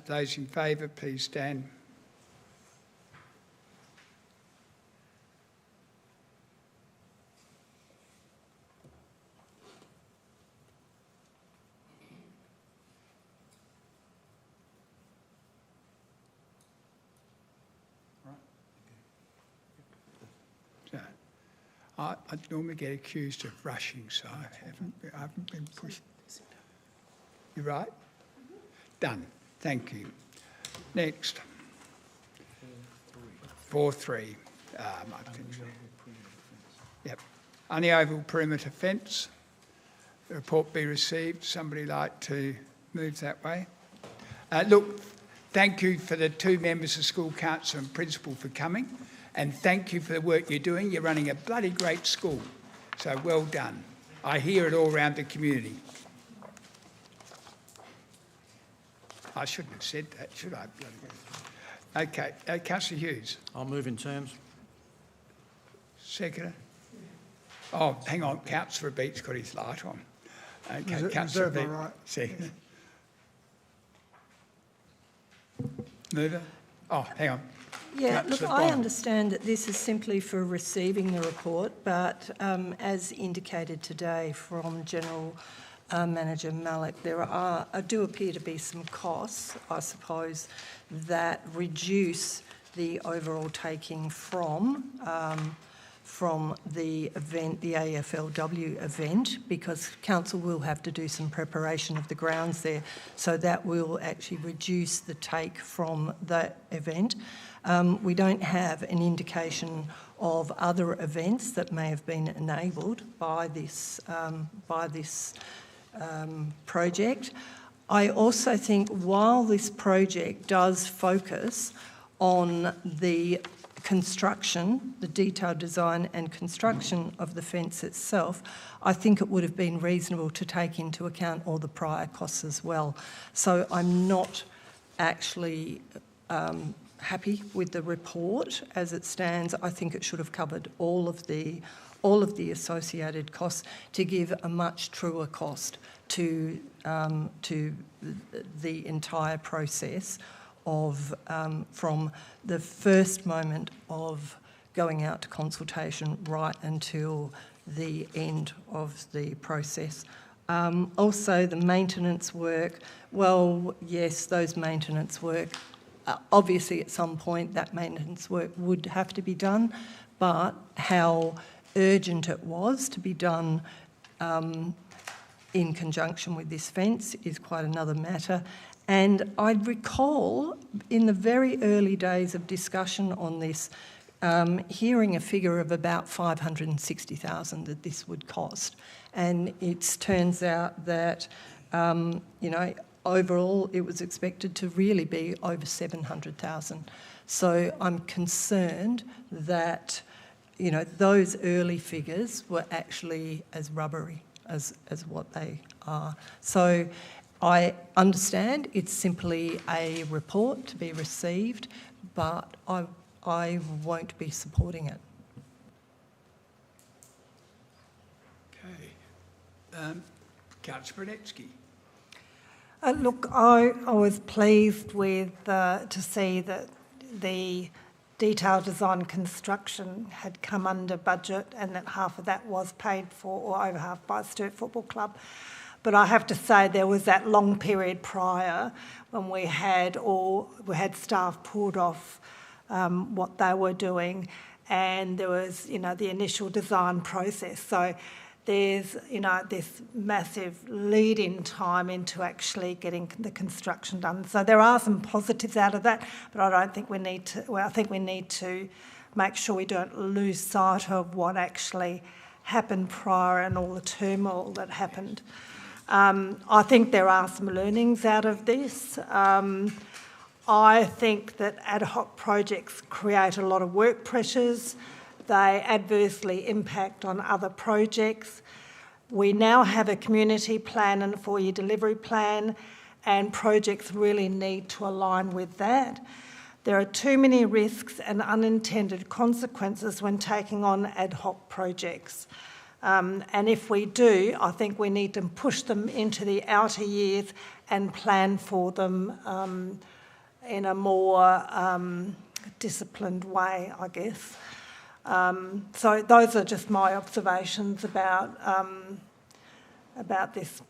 Those in favour, please stand. I normally get accused of rushing, so I haven't been pushed. You right? Done. Thank you. Next. 4.3. Yep. On the oval perimeter fence, the report be received. Somebody like to move that way? Look, thank you for the 2 members of school council and principal for coming. And thank you for the work you're doing. You're running a bloody great school. So well done. I hear it all around the community. I shouldn't have said that, should I? Okay, Councillor Hughes. I'll move in terms. Seconder. Oh, hang on, Councillor Beat's got his light on. Okay, Councillor Beat. Right. Seconder. Mover. Oh, hang on. Yeah, look, I understand that this is simply for receiving the report, but as indicated today from General Manager Malik, there do appear to be some costs, I suppose, that reduce the overall taking from the event, the AFLW event, because council will have to do some preparation of the grounds there, so that will actually reduce the take from that event. We don't have an indication of other events that may have been enabled by this project. I also think while this project does focus on the construction, the detailed design and construction of the fence itself, I think it would have been reasonable to take into account all the prior costs as well. So I'm not actually happy with the report as it stands. I think it should have covered all of the associated costs to give a much truer cost to the entire process of from the first moment of going out to consultation right until the end of the process. Also, the maintenance work, well, yes, those maintenance work, obviously at some point that maintenance work would have to be done, but how urgent it was to be done in conjunction with this fence is quite another matter. And I recall in the very early days of discussion on this, hearing a figure of about $560,000 that this would cost. And it turns out that, overall it was expected to really be over $700,000. So I'm concerned that, those early figures were actually as rubbery as what they are. So I understand it's simply a report to be received, but I won't be supporting it. Okay. Councillor Brunetsky. Look, I was pleased with to see that the detailed design construction had come under budget and that half of that was paid for, or over half, by Sturt Football Club. But I have to say there was that long period prior when we had staff pulled off what they were doing, and there was, the initial design process. So there's, this massive lead-in time into actually getting the construction done. So there are some positives out of that, but I don't think we need to. Well, I think we need to make sure we don't lose sight of what actually happened prior and all the turmoil that happened. I think there are some learnings out of this. I think that ad hoc projects create a lot of work pressures. They adversely impact on other projects. We now have a community plan and a 4-year delivery plan, and projects really need to align with that. There are too many risks and unintended consequences when taking on ad hoc projects. And if we do, I think we need to push them into the outer years and plan for them in a more disciplined way, I guess. So those are just my observations about this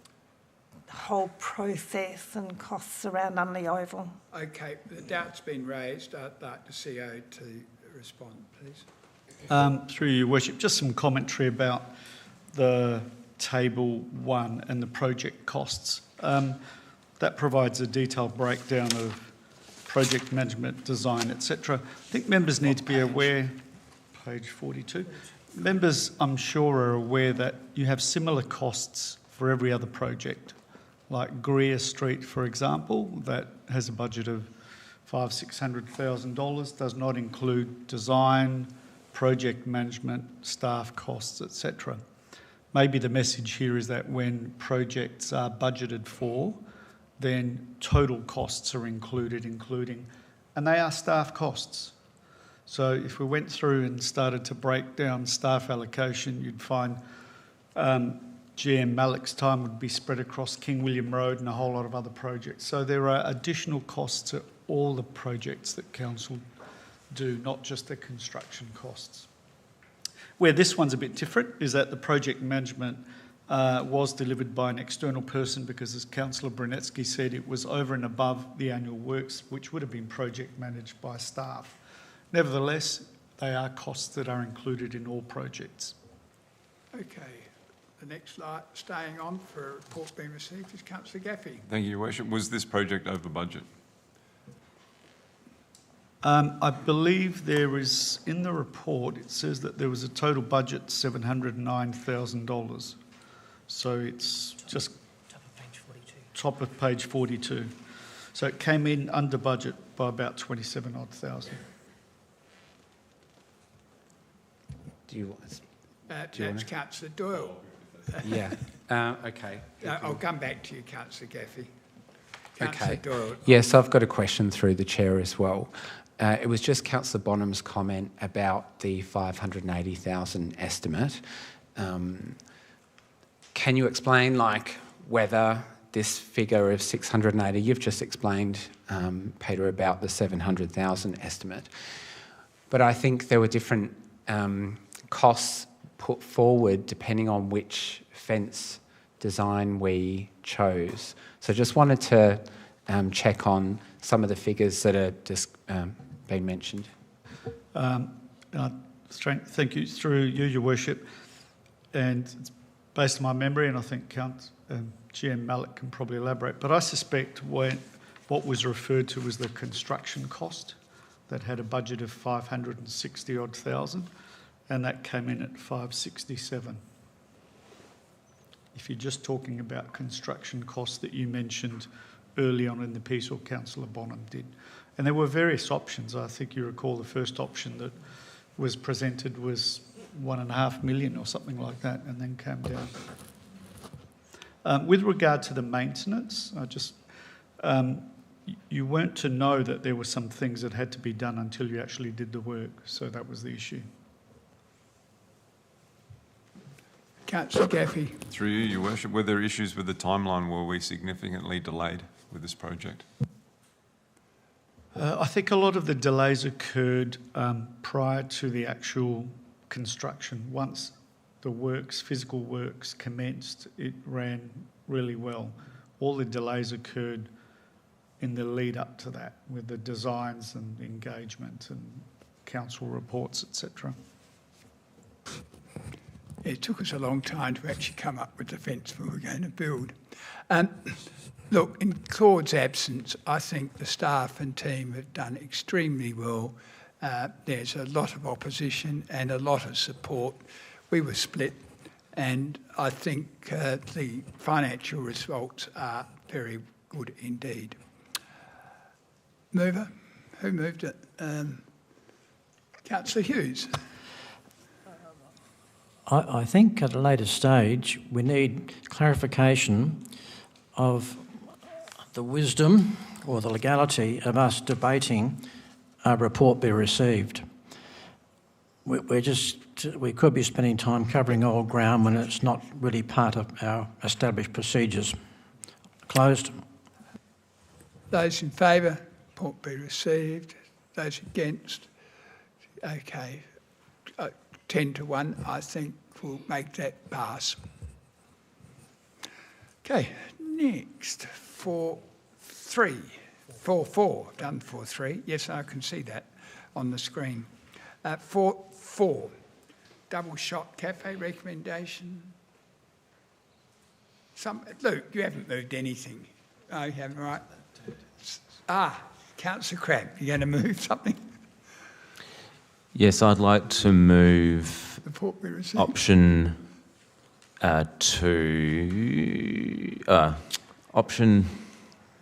whole process and costs around Unley Oval. Okay, the doubt's been raised. I'd like the CEO to respond, please. Through your worship, just some commentary about the table 1 and the project costs. That provides a detailed breakdown of project management, design, etc. I think members need to be aware, page 42, members I'm sure are aware that you have similar costs for every other project. Like Greer Street, for example, that has a budget of $500,000-600,000, does not include design, project management, staff costs, etc. Maybe the message here is that when projects are budgeted for, then total costs are included, and they are staff costs. So if we went through and started to break down staff allocation, you'd find GM Malik's time would be spread across King William Road and a whole lot of other projects. So there are additional costs to all the projects that council do, not just the construction costs. Where this one's a bit different is that the project management was delivered by an external person because, as Councillor Brunetsky said, it was over and above the annual works, which would have been project managed by staff. Nevertheless, they are costs that are included in all projects. Okay, the next slide, staying on for a report being received, is Councillor Gaffey. Thank you, Your Worship. Was this project over budget? I believe there is, in the report, it says that there was a total budget $709,000. So it's just top of page 42. So it came in under budget by about 27 odd thousand. Do you want? That's Councillor Doyle. Yeah. Okay. I'll come back to you, Councillor Gaffey. Councillor Okay. Doyle. Yes, I've got a question through the chair as well. It was just Councillor Bonham's comment about the 580,000 estimate. Can you explain, whether this figure of 680, you've just explained, Peter, about the 700,000 estimate, but I think there were different costs put forward depending on which fence design we chose. So just wanted to check on some of the figures that are just been mentioned. Thank you. Through you, Your Worship, and it's based on my memory, and I think GM Malik can probably elaborate, but I suspect what was referred to was the construction cost that had a budget of 560 odd thousand, and that came in at 567. If you're just talking about construction costs that you mentioned early on in the piece, or Councillor Bonham did. And there were various options. I think you recall the first option that was presented was 1.5 million or something like that, and then came down. With regard to the maintenance, you weren't to know that there were some things that had to be done until you actually did the work, so that was the issue. Councillor Gaffey. Through you, Your Worship, were there issues with the timeline? Were we significantly delayed with this project? I think a lot of the delays occurred prior to the actual construction. Once the physical works commenced, it ran really well. All the delays occurred in the lead up to that, with the designs and engagement and council reports, etc. It took us a long time to actually come up with the fence we were going to build. Look, in Claude's absence, I think the staff and team have done extremely well. There's a lot of opposition and a lot of support. We were split, and I think the financial results are very good indeed. Mover? Who moved it? Councillor Hughes. I think at a later stage we need clarification of the wisdom or the legality of us debating a report be received. We could be spending time covering old ground when it's not really part of our established procedures. Closed. Those in favour, report be received. Those against, okay. 10 to 1, I think we'll make that pass. Okay, next, 4-3. 4-4, done 4-3. Yes, I can see that on the screen. 4-4, Double Shot Cafe recommendation. Luke, you haven't moved anything. Oh, you haven't, right? Councillor Crabb, you're going to move something? Yes, I'd like to move option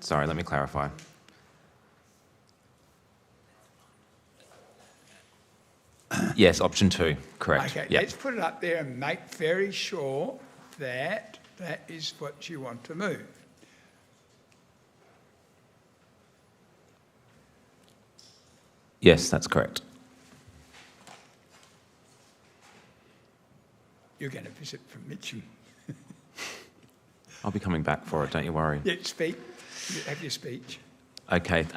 sorry, let me clarify. Yes, option 2, correct. Okay, yep. Let's put it up there and make very sure that that is what you want to move. Yes, that's correct. You're going to visit from Mitcham. I'll be coming back for it, don't you worry. Yeah, speak. Have your speech. Okay.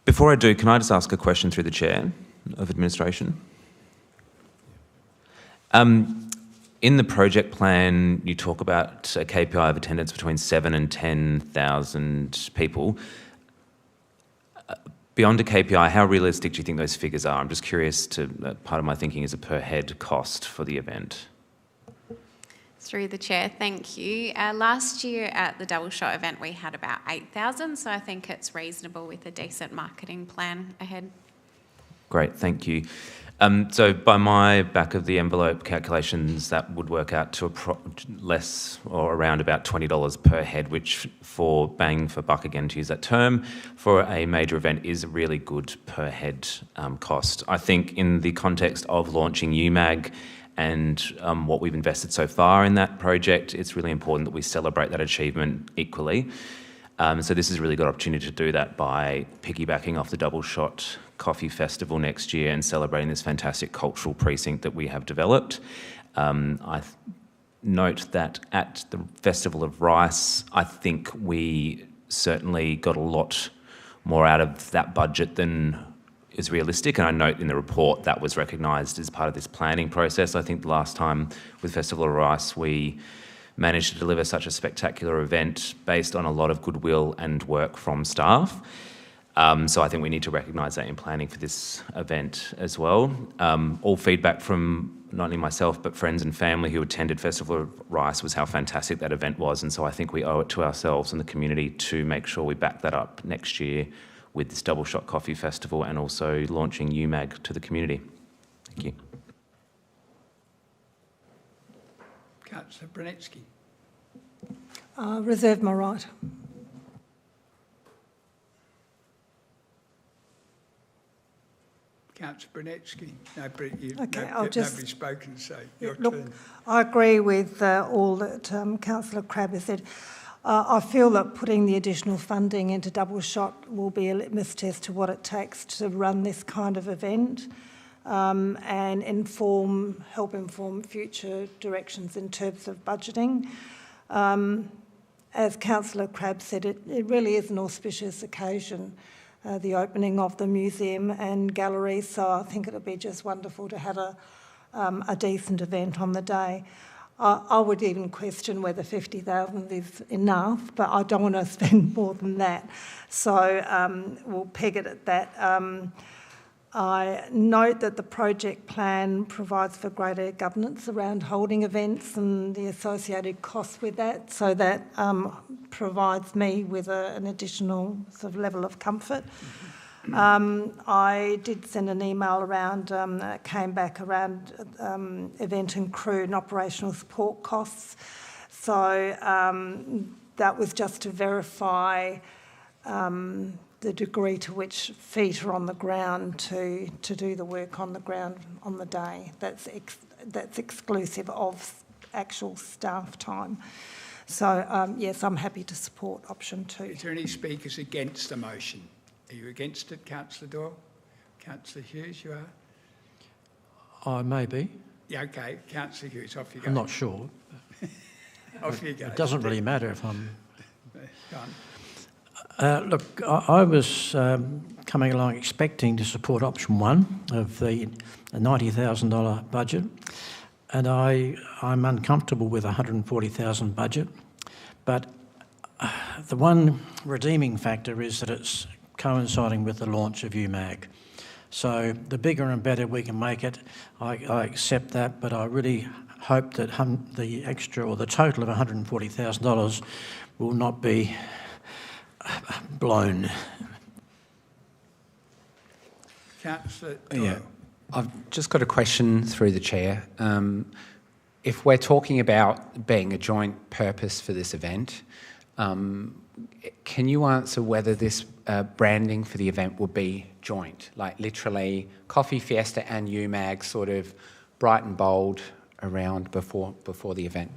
Before I do, can I just ask a question through the Chair of Administration? In the project plan, you talk about a KPI of attendance between 7,000 and 10,000 people. Beyond a KPI, how realistic do you think those figures are? I'm just curious part of my thinking is a per head cost for the event. Through the Chair, thank you. Last year at the Double Shot event, we had about 8,000, so I think it's reasonable with a decent marketing plan ahead. Great, thank you. So by my back of the envelope calculations, that would work out to less or around about $20 per head, which for bang for buck, again to use that term, for a major event is a really good per head cost. I think in the context of launching UMAG and what we've invested so far in that project, it's really important that we celebrate that achievement equally. So this is a really good opportunity to do that by piggybacking off the Double Shot Coffee Festival next year and celebrating this fantastic cultural precinct that we have developed. I note that at the Festival of Rice, I think we certainly got a lot more out of that budget than is realistic, and I note in the report that was recognised as part of this planning process. I think the last time with Festival of Rice, we managed to deliver such a spectacular event based on a lot of goodwill and work from staff. So I think we need to recognise that in planning for this event as well. All feedback from not only myself but friends and family who attended Festival of Rice was how fantastic that event was, and so I think we owe it to ourselves and the community to make sure we back that up next year with this Double Shot Coffee Festival and also launching UMAG to the community. Thank you. Councillor Brunetsky. Reserve my right. Councillor Brunetsky. Nobody's spoken, so your turn. I agree with all that Councillor Crabb has said. I feel that putting the additional funding into Double Shot will be a litmus test to what it takes to run this kind of event and help inform future directions in terms of budgeting. As Councillor Crabb said, it really is an auspicious occasion, the opening of the museum and gallery, so I think it'll be just wonderful to have a decent event on the day. I would even question whether 50,000 is enough, but I don't want to spend more than that. So we'll peg it at that. I note that the project plan provides for greater governance around holding events and the associated costs with that, so that provides me with an additional sort of level of comfort. I did send an email around, came back around event and crew and operational support costs. So that was just to verify the degree to which feet are on the ground to do the work on the ground on the day. That's exclusive of actual staff time. So, yes, I'm happy to support option 2. Is there any speakers against the motion? Are you against it, Councillor Doyle? Councillor Hughes, you are? I may be. Yeah, okay. Councillor Hughes, off you go. I'm not sure. Off you go. It doesn't really matter if I'm... Go on. Look, I was coming along expecting to support option 1 of the $90,000 budget, and I'm uncomfortable with a $140,000 budget, but the one redeeming factor is that it's coinciding with the launch of UMAG. So the bigger and better we can make it, I accept that, but I really hope that the extra or the total of $140,000 will not be blown. Councillor Yeah, Doyle. I've just got a question through the chair. If we're talking about being a joint purpose for this event, can you answer whether this branding for the event will be joint, like literally Coffee Fiesta and UMAG sort of bright and bold around before the event?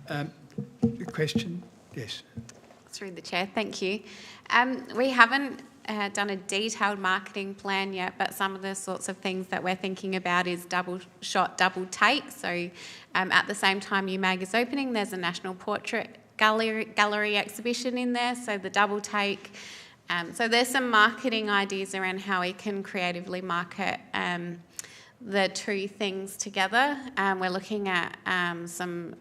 The question? Yes. Through the chair, thank you. We haven't done a detailed marketing plan yet, but some of the sorts of things that we're thinking about is double shot, double take. So at the same time UMAG is opening, there's a National Portrait Gallery exhibition in there, so the double take. So there's some marketing ideas around how we can creatively market the two things together. We're looking at some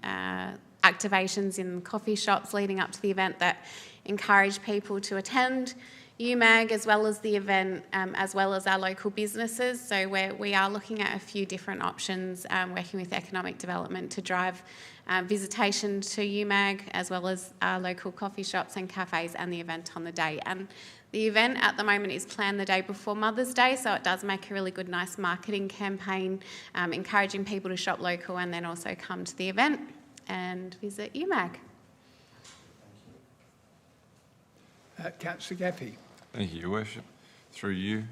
activations in coffee shops leading up to the event that encourage people to attend UMAG as well as the event, as well as our local businesses. So we are looking at a few different options, working with economic development to drive visitation to UMAG, as well as our local coffee shops and cafes, and the event on the day. And the event at the moment is planned the day before Mother's Day, so it does make a really good, nice marketing campaign, encouraging people to shop local and then also come to the event and visit UMAG. Councillor Gaffey. Thank you, Your Worship. Through you,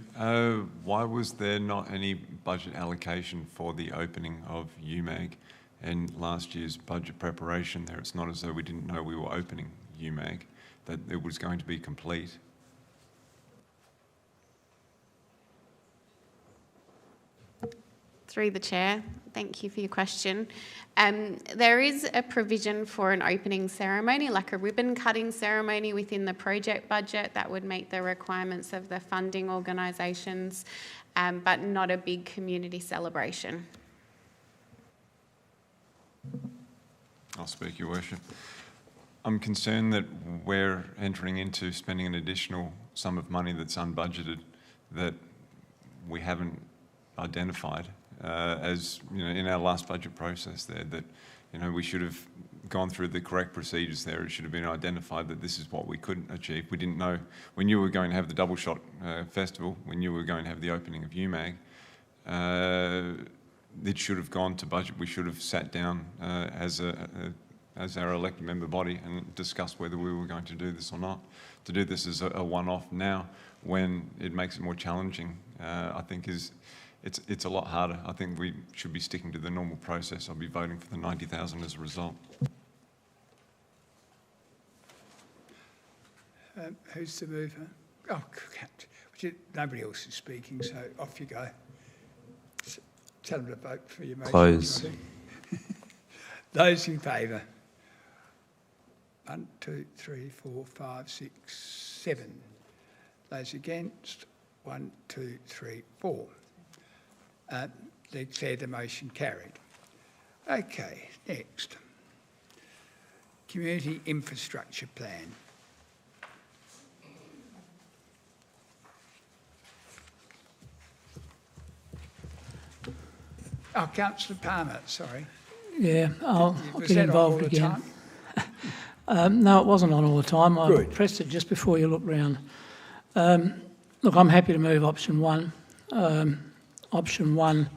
why was there not any budget allocation for the opening of UMAG in last year's budget preparation there? It's not as though we didn't know we were opening UMAG, that it was going to be complete. Through the chair, thank you for your question. There is a provision for an opening ceremony, like a ribbon cutting ceremony within the project budget that would meet the requirements of the funding organisations, but not a big community celebration. I'll speak, Your Worship. I'm concerned that we're entering into spending an additional sum of money that's unbudgeted that we haven't identified. As you know, in our last budget process there, that we should have gone through the correct procedures there. It should have been identified that this is what we couldn't achieve. We didn't know. We knew we were going to have the Double Shot Festival. We knew we were going to have the opening of UMAG. It should have gone to budget. We should have sat down as our elected member body and discussed whether we were going to do this or not. To do this as a one-off now, when it makes it more challenging, I think it's a lot harder. I think we should be sticking to the normal process. I'll be voting for the 90,000 as a result. Who's the mover? Oh, nobody else is speaking, so off you go. Tell them to vote for your motion. Close. Those in favour? 1, 2, 3, 4, 5, 6, 7. Those against? 1, 2, 3, 4. Declare the motion carried. Okay, next. Community Infrastructure Plan. Oh, Councillor Palmer, sorry. Yeah, I'll Was get that on all involved the again. time? No, it wasn't on all the time. I Good. pressed it just before you looked round. Look, I'm happy to move option one. Option one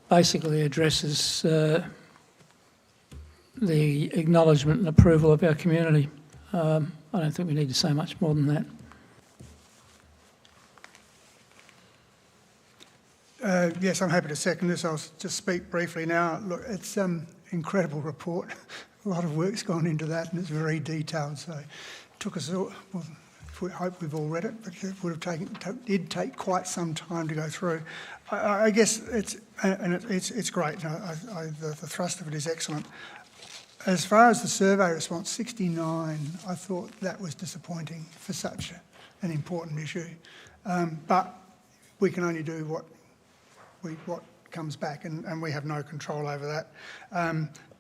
basically addresses the acknowledgement and approval of our community. I don't think we need to say much more than that. Yes, I'm happy to second this. I'll just speak briefly now. Look, it's an incredible report. A lot of work's gone into that, and it's very detailed. So it took us all, well, we hope we've all read it, but it would have did take quite some time to go through. I guess it's great. The thrust of it is excellent. As far as the survey response, 69, I thought that was disappointing for such an important issue. But we can only do what comes back, and we have no control over that.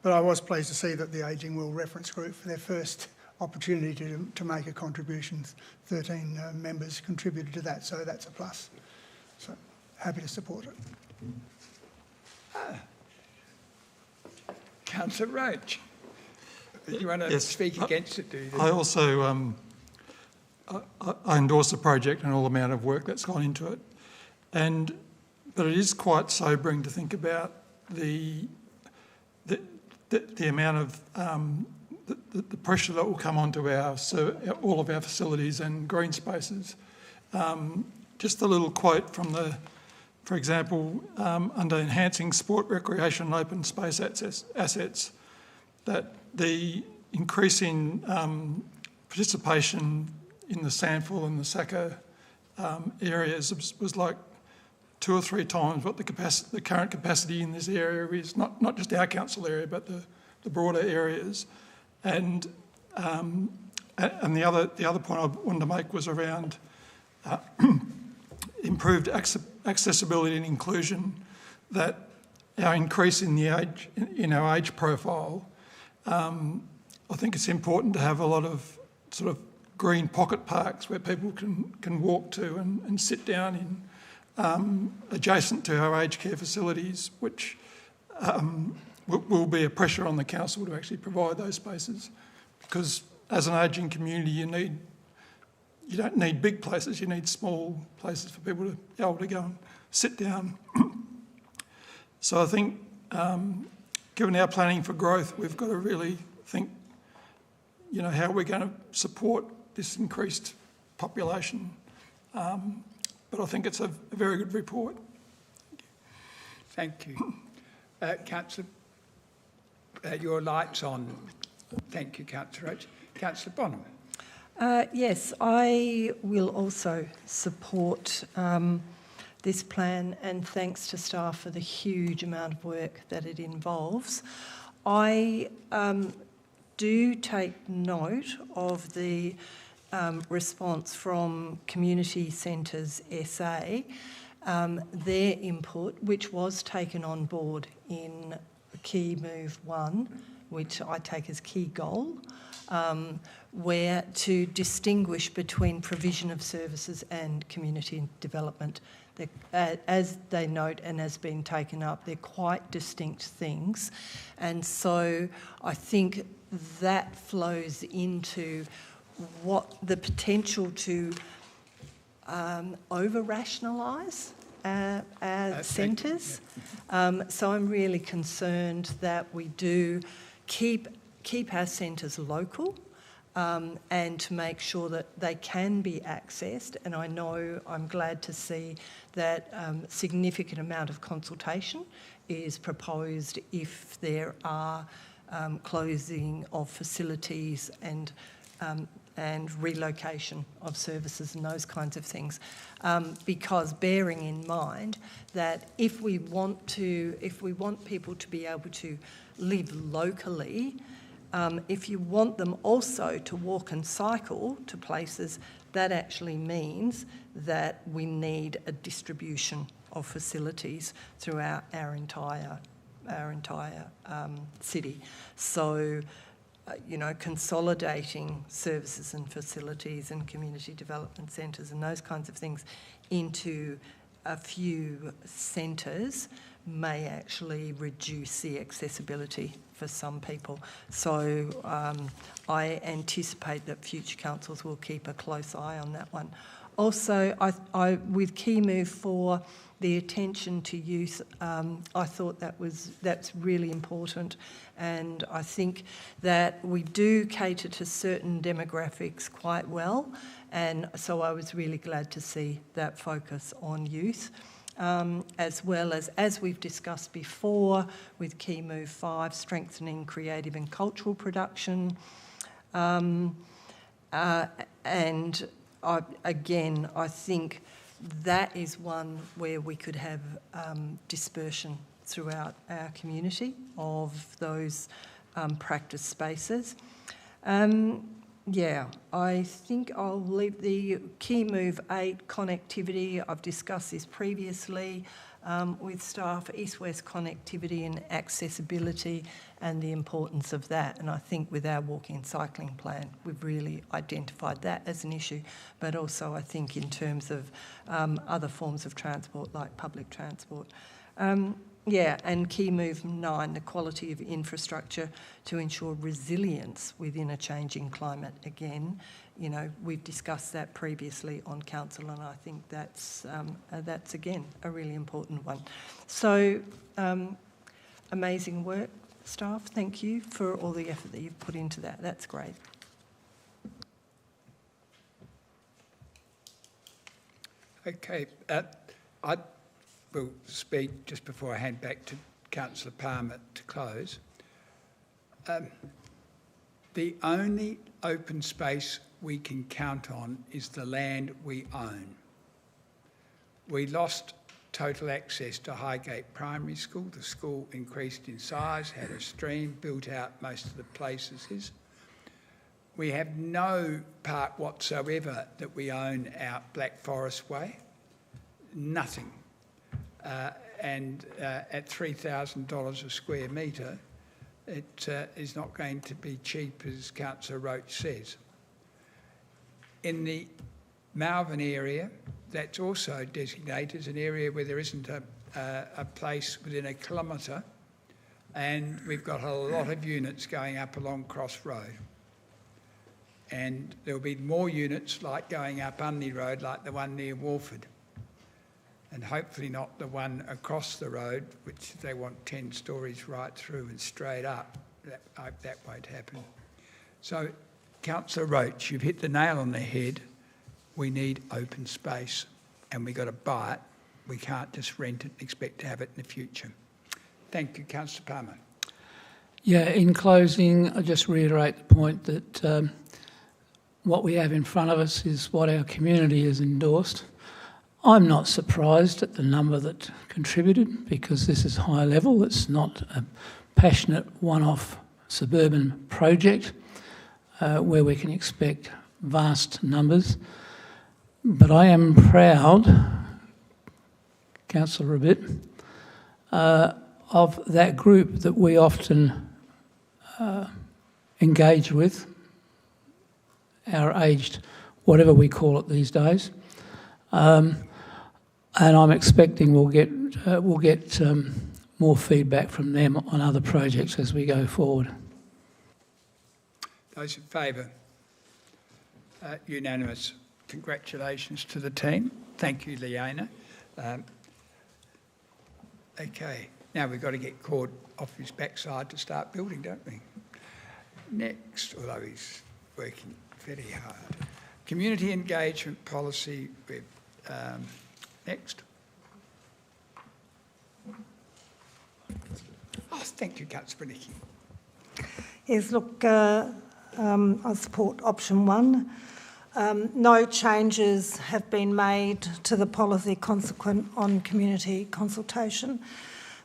But I was pleased to see that the Ageing World Reference Group, for their first opportunity to make a contribution, 13 members contributed to that, so that's a plus. So happy to support it. Councillor Roach, do you want to speak against it? Do you? I also I endorse the project and all the amount of work that's gone into it, but it is quite sobering to think about the amount of the pressure that will come onto all of our facilities and green spaces. Just a little quote from for example, under enhancing sport, recreation and open space assets, that the increase in participation in the Sandful and the Saka areas was like 2 or 3 times what the current capacity in this area is, not just our council area, but the broader areas. And the other point I wanted to make was around improved accessibility and inclusion, that our increase in our age profile, I think it's important to have a lot of sort of green pocket parks where people can walk to and sit down in, adjacent to our aged care facilities, which will be a pressure on the council to actually provide those spaces, because as an ageing community you don't need big places, you need small places for people to be able to go and sit down. So I think given our planning for growth, we've got to really think, how we're going to support this increased population. But I think it's a very good report. Thank you. Councillor, your light's on. Thank you, Councillor Roach. Councillor Bonham. Yes, I will also support this plan, and thanks to staff for the huge amount of work that it involves. I do take note of the response from Community Centres SA, their input, which was taken on board in Key Move 1, which I take as key goal, where to distinguish between provision of services and community development. As they note and has been taken up, they're quite distinct things. And so I think that flows into what the potential to over-rationalise our centres. So I'm really concerned that we do keep our centres local, and to make sure that they can be accessed. And I know I'm glad to see that significant amount of consultation is proposed if there are closing of facilities and relocation of services and those kinds of things. Because bearing in mind that if we want people to be able to live locally, if you want them also to walk and cycle to places, that actually means that we need a distribution of facilities throughout our entire city. So, consolidating services and facilities and community development centres and those kinds of things into a few centres may actually reduce the accessibility for some people. So I anticipate that future councils will keep a close eye on that one. Also, with Key Move 4, the attention to youth, I thought that's really important, and I think that we do cater to certain demographics quite well, and so I was really glad to see that focus on youth. As well as we've discussed before, with Key Move 5, strengthening creative and cultural production. And I think that is one where we could have dispersion throughout our community of those practice spaces. Yeah, I think I'll leave the Key Move 8, connectivity. I've discussed this previously with staff, east-west connectivity and accessibility and the importance of that. And I think with our walking and cycling plan, we've really identified that as an issue. But also I think in terms of other forms of transport like public transport. Yeah, and Key Move 9, the quality of infrastructure to ensure resilience within a changing climate. Again, you know, we've discussed that previously on council, and I think that's again a really important one. So, amazing work, staff. Thank you for all the effort that you've put into that. That's great. Okay, I will speak just before I hand back to Councillor Palmer to close. The only open space we can count on is the land we own. We lost total access to Highgate Primary School. The school increased in size, had a stream, built out most of the places. We have no part whatsoever that we own out Black Forest Way. Nothing. And at $3,000 a square metre, it is not going to be cheap, as Councillor Roach says. In the Malvern area, that's also designated as an area where there isn't a place within a kilometre, and we've got a lot of units going up along Cross Road. And there'll be more units like going up Unley Road, like the one near Walford. And hopefully not the one across the road, which they want 10 stories right through and straight up. That won't happen. So, Councillor Roach, you've hit the nail on the head. We need open space, and we've got to buy it. We can't just rent it and expect to have it in the future. Thank you, Councillor Palmer. Yeah, in closing, I just reiterate the point that what we have in front of us is what our community has endorsed. I'm not surprised at the number that contributed, because this is high level. It's not a passionate one-off suburban project where we can expect vast numbers. But I am proud, Councillor Rabbit, of that group that we often engage with, our aged, whatever we call it these days. And I'm expecting we'll get more feedback from them on other projects as we go forward. Those in favour? Unanimous. Congratulations to the team. Thank you, Leona. Okay, now we've got to get Cord off his backside to start building, don't we? Next, although he's working very hard. Community engagement policy with next. Oh, thank you, Councillor Nicky. Yes, look, I support option 1. No changes have been made to the policy consequent on community consultation.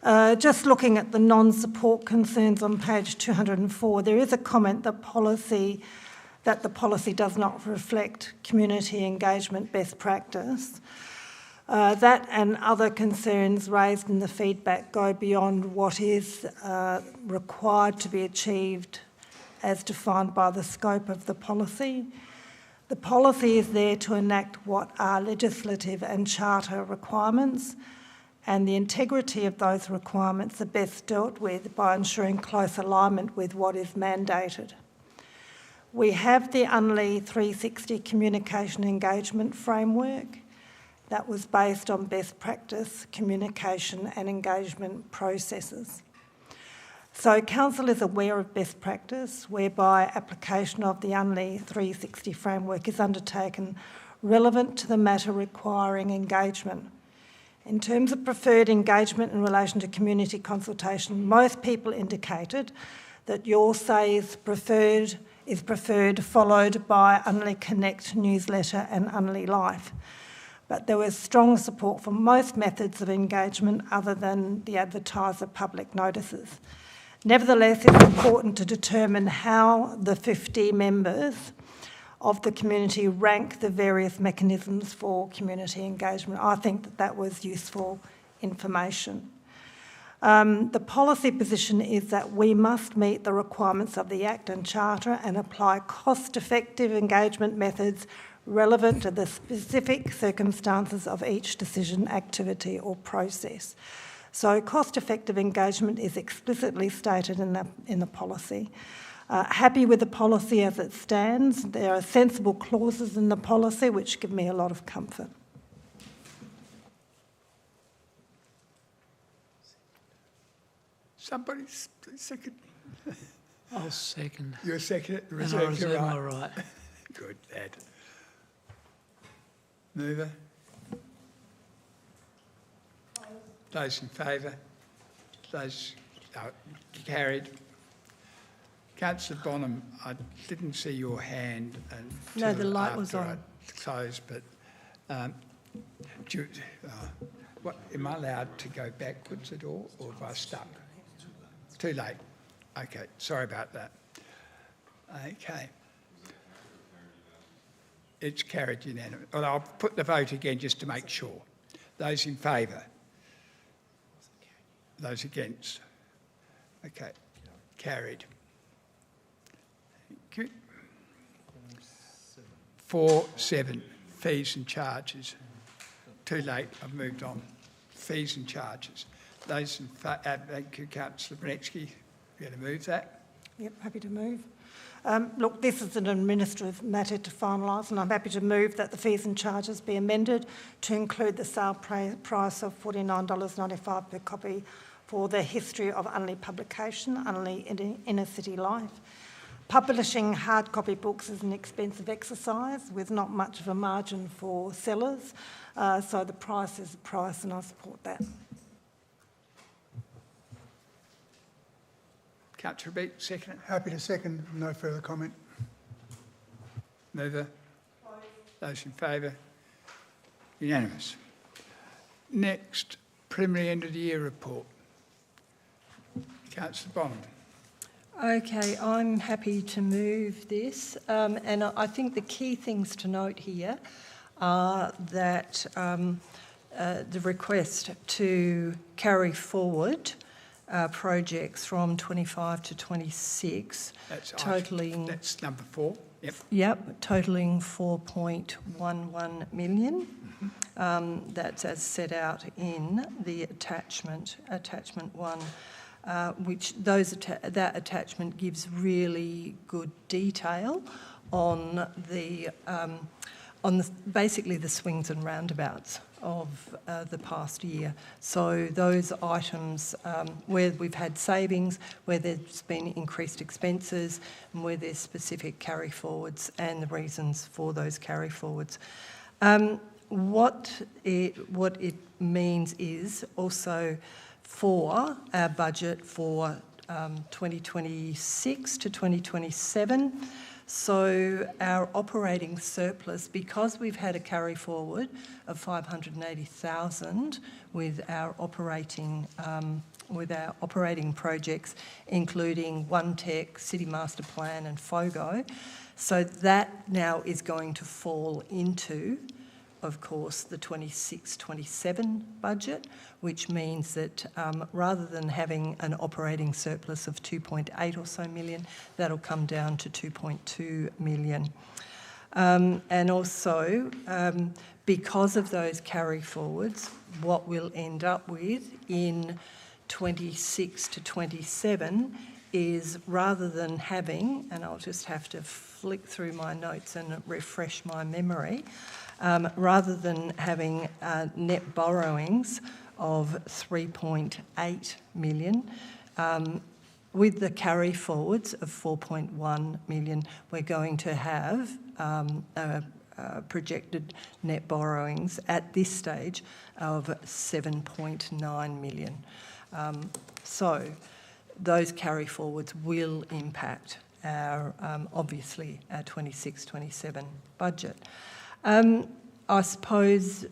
Just looking at the non-support concerns on page 204, there is a comment that the policy does not reflect community engagement best practice. That and other concerns raised in the feedback go beyond what is required to be achieved as defined by the scope of the policy. The policy is there to enact what are legislative and charter requirements, and the integrity of those requirements are best dealt with by ensuring close alignment with what is mandated. We have the Unley 360 communication engagement framework that was based on best practice communication and engagement processes. So Council is aware of best practice whereby application of the Unley 360 framework is undertaken relevant to the matter requiring engagement. In terms of preferred engagement in relation to community consultation, most people indicated that your say is preferred, followed by Unley Connect newsletter and Unley Life. But there was strong support for most methods of engagement other than the advertiser public notices. Nevertheless, it's important to determine how the 50 members of the community rank the various mechanisms for community engagement. I think that that was useful information. The policy position is that we must meet the requirements of the Act and Charter and apply cost-effective engagement methods relevant to the specific circumstances of each decision, activity or process. So cost-effective engagement is explicitly stated in the policy. Happy with the policy as it stands. There are sensible clauses in the policy which give me a lot of comfort. Somebody second. I'll second. You're second it. And I Reserve reserve your my right. right. Good lad. Mover. Those in favour? Those carried. Councillor Bonham, I didn't see your hand No, the light was on. I closed, but what, am I allowed to go backwards at all, or have I stuck? Too late. Okay, sorry about that. Okay. It's carried unanimously. Well, I'll put the vote again just to make sure. Those in favour? Those against? Okay, carried. Thank you. 4.7, fees and charges. Too late, I've moved on. Fees and charges. Those in favour, thank you, Councillor Brunetsky. You going to move that? Yep, happy to move. Look, this is an administrative matter to finalise, and I'm happy to move that the fees and charges be amended to include the sale price of $49.95 per copy for the history of Unley publication, Unley Inner City Life. Publishing hard copy books is an expensive exercise with not much of a margin for sellers, so the price is the price, and I support that. Councillor Beat, second. Happy to second. No further comment. Mover. Those in favour? Unanimous. Next, preliminary end of the year report. Councillor Bonham. Okay, I'm happy to move this, and I think the key things to note here are that the request to carry forward projects from 25 to 26, totalling... That's number 4, yep. Yep, totalling 4.11 million. That's as set out in the attachment 1. Which that attachment gives really good detail on basically the swings and roundabouts of the past year. So those items where we've had savings, where there's been increased expenses, and where there's specific carry forwards and the reasons for those carry forwards. What it means is also for our budget for 2026 to 2027. So our operating surplus, because we've had a carry forward of 580,000 with our operating projects, including One Tech, City Master Plan and FOGO, so that now is going to fall into, of course, the 26-27 budget, which means that rather than having an operating surplus of 2.8 or so million, that'll come down to 2.2 million. And also, because of those carry forwards, what we'll end up with in 26 to 27 is, rather than having, and I'll just have to flick through my notes and refresh my memory, rather than having net borrowings of 3.8 million, with the carry forwards of 4.1 million, we're going to have projected net borrowings at this stage of 7.9 million. So those carry forwards will impact our, obviously, our 26-27 budget. I suppose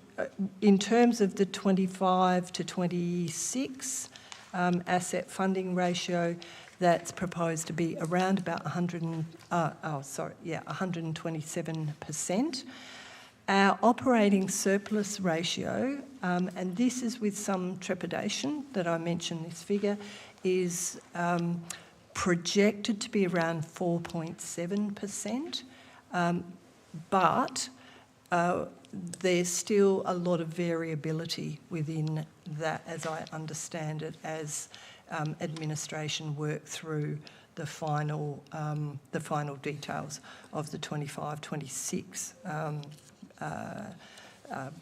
in terms of the 25 to 26 asset funding ratio, that's proposed to be around about 127%. Our operating surplus ratio, and this is with some trepidation that I mention this figure, is projected to be around 4.7%, but there's still a lot of variability within that, as I understand it, as administration work through the final details of the 25-26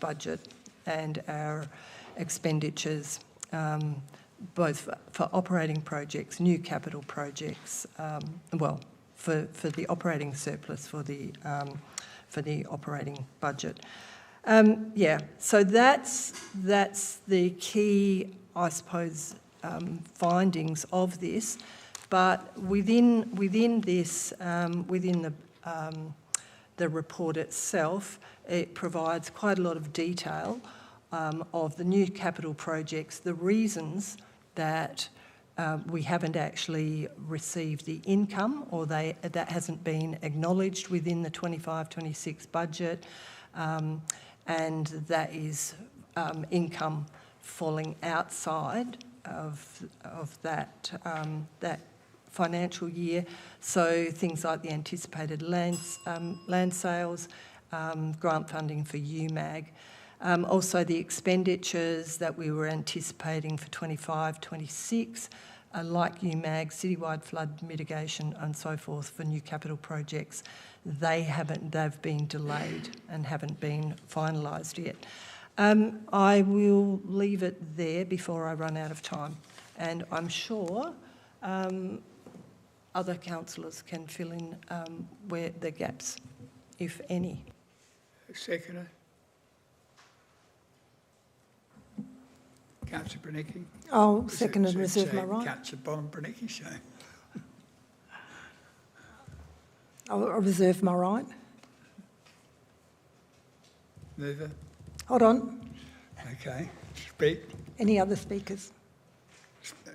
budget and our expenditures, both for operating projects, new capital projects, for the operating surplus for the operating budget. So that's the key, I suppose, findings of this. But within this, within the report itself, it provides quite a lot of detail of the new capital projects, the reasons that we haven't actually received the income, or that hasn't been acknowledged within the 25-26 budget, and that is income falling outside of that financial year. So things like the anticipated land sales, grant funding for UMAG, also the expenditures that we were anticipating for 25-26, like UMAG, citywide flood mitigation and so forth for new capital projects. They've been delayed and haven't been finalised yet. I will leave it there before I run out of time, and I'm sure other councillors can fill in where the gaps, if any. Seconder. Councillor Bernicki. I'll second and reserve my right. Councillor Bonham-Bernicki, so. I'll reserve my right. Mover. Hold on. Okay. Speak. Any other speakers?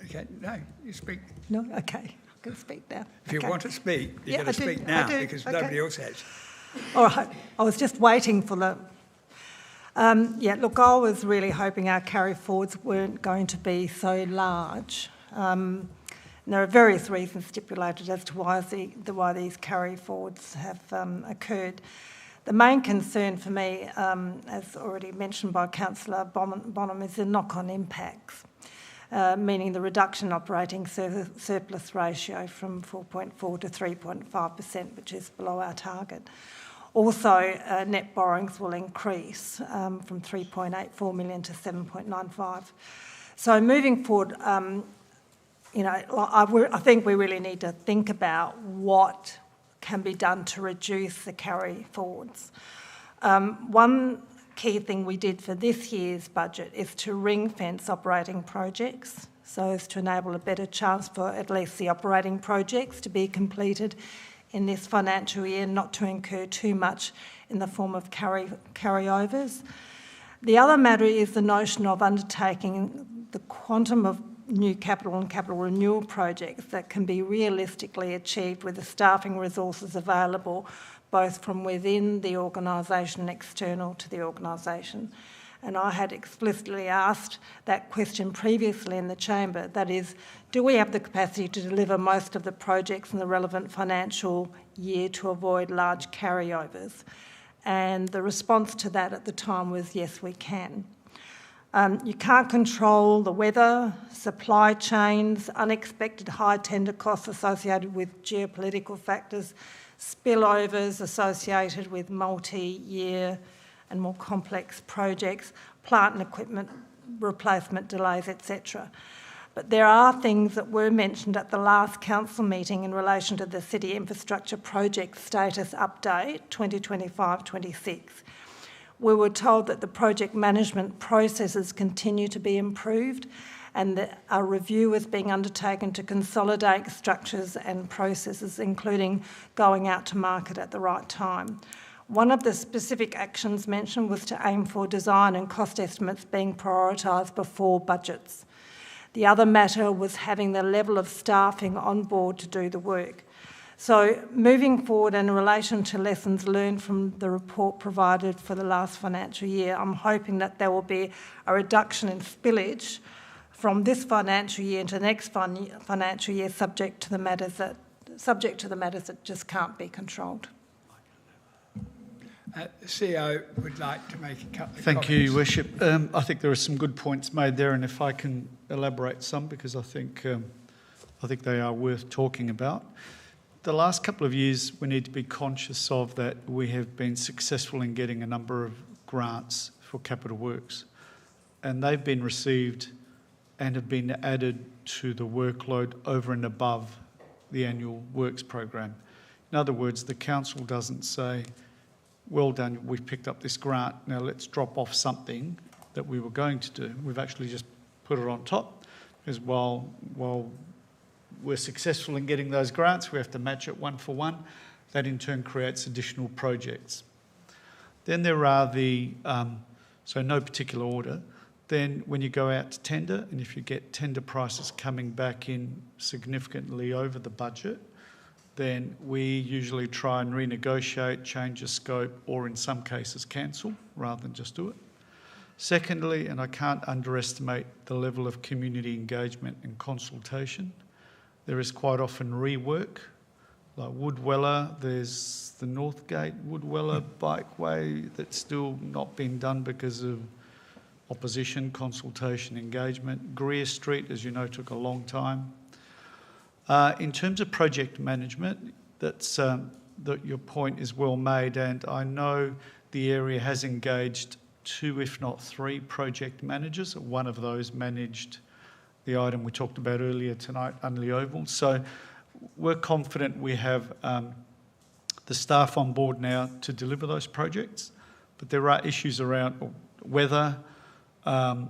Okay. No, you speak. No? Okay. I can speak now. If you want to speak, you've got to speak I now do. because Okay. nobody else has. All right. I was just waiting for the... look, I was really hoping our carry forwards weren't going to be so large. There are various reasons stipulated as to why these carry forwards have occurred. The main concern for me, as already mentioned by Councillor Bonham, is the knock-on impacts, meaning the reduction in operating surplus ratio from 4.4 to 3.5%, which is below our target. Also, net borrowings will increase from 3.84 million to 7.95. So moving forward, I think we really need to think about what can be done to reduce the carry forwards. One key thing we did for this year's budget is to ring-fence operating projects so as to enable a better chance for at least the operating projects to be completed in this financial year, not to incur too much in the form of carryovers. The other matter is the notion of undertaking the quantum of new capital and capital renewal projects that can be realistically achieved with the staffing resources available both from within the organisation and external to the organisation. And I had explicitly asked that question previously in the chamber, that is, do we have the capacity to deliver most of the projects in the relevant financial year to avoid large carryovers? and the response to that at the time was, yes, we can. You can't control the weather, supply chains, unexpected high tender costs associated with geopolitical factors, spillovers associated with multi-year and more complex projects, plant and equipment replacement delays, etc. But there are things that were mentioned at the last council meeting in relation to the City Infrastructure Project Status Update 2025-26. We were told that the project management processes continue to be improved and that a review is being undertaken to consolidate structures and processes, including going out to market at the right time. One of the specific actions mentioned was to aim for design and cost estimates being prioritised before budgets. The other matter was having the level of staffing on board to do the work. So moving forward in relation to lessons learned from the report provided for the last financial year, I'm hoping that there will be a reduction in spillage from this financial year into the next financial year, subject to the matters that just can't be controlled. The CEO would like to make a couple of Thank comments. you, Your Worship. I think there are some good points made there, and if I can elaborate some, because I think they are worth talking about. The last couple of years, we need to be conscious of that we have been successful in getting a number of grants for capital works, and they've been received and have been added to the workload over and above the annual works program. In other words, the council doesn't say, well done, we've picked up this grant, now let's drop off something that we were going to do. We've actually just put it on top, because while we're successful in getting those grants, we have to match it one for one. That in turn creates additional projects. Then there are so no particular order, then when you go out to tender, and if you get tender prices coming back in significantly over the budget, then we usually try and renegotiate, change the scope, or in some cases cancel rather than just do it. Secondly, and I can't underestimate the level of community engagement and consultation, there is quite often rework. Like Woodweller, there's the Northgate Woodweller bikeway that's still not been done because of opposition, consultation, engagement. Greer Street, as you know, took a long time. In terms of project management, that your point is well made, and I know the area has engaged 2, if not 3 project managers. One of those managed the item we talked about earlier tonight, Unley Oval. So we're confident we have the staff on board now to deliver those projects, but there are issues around weather. So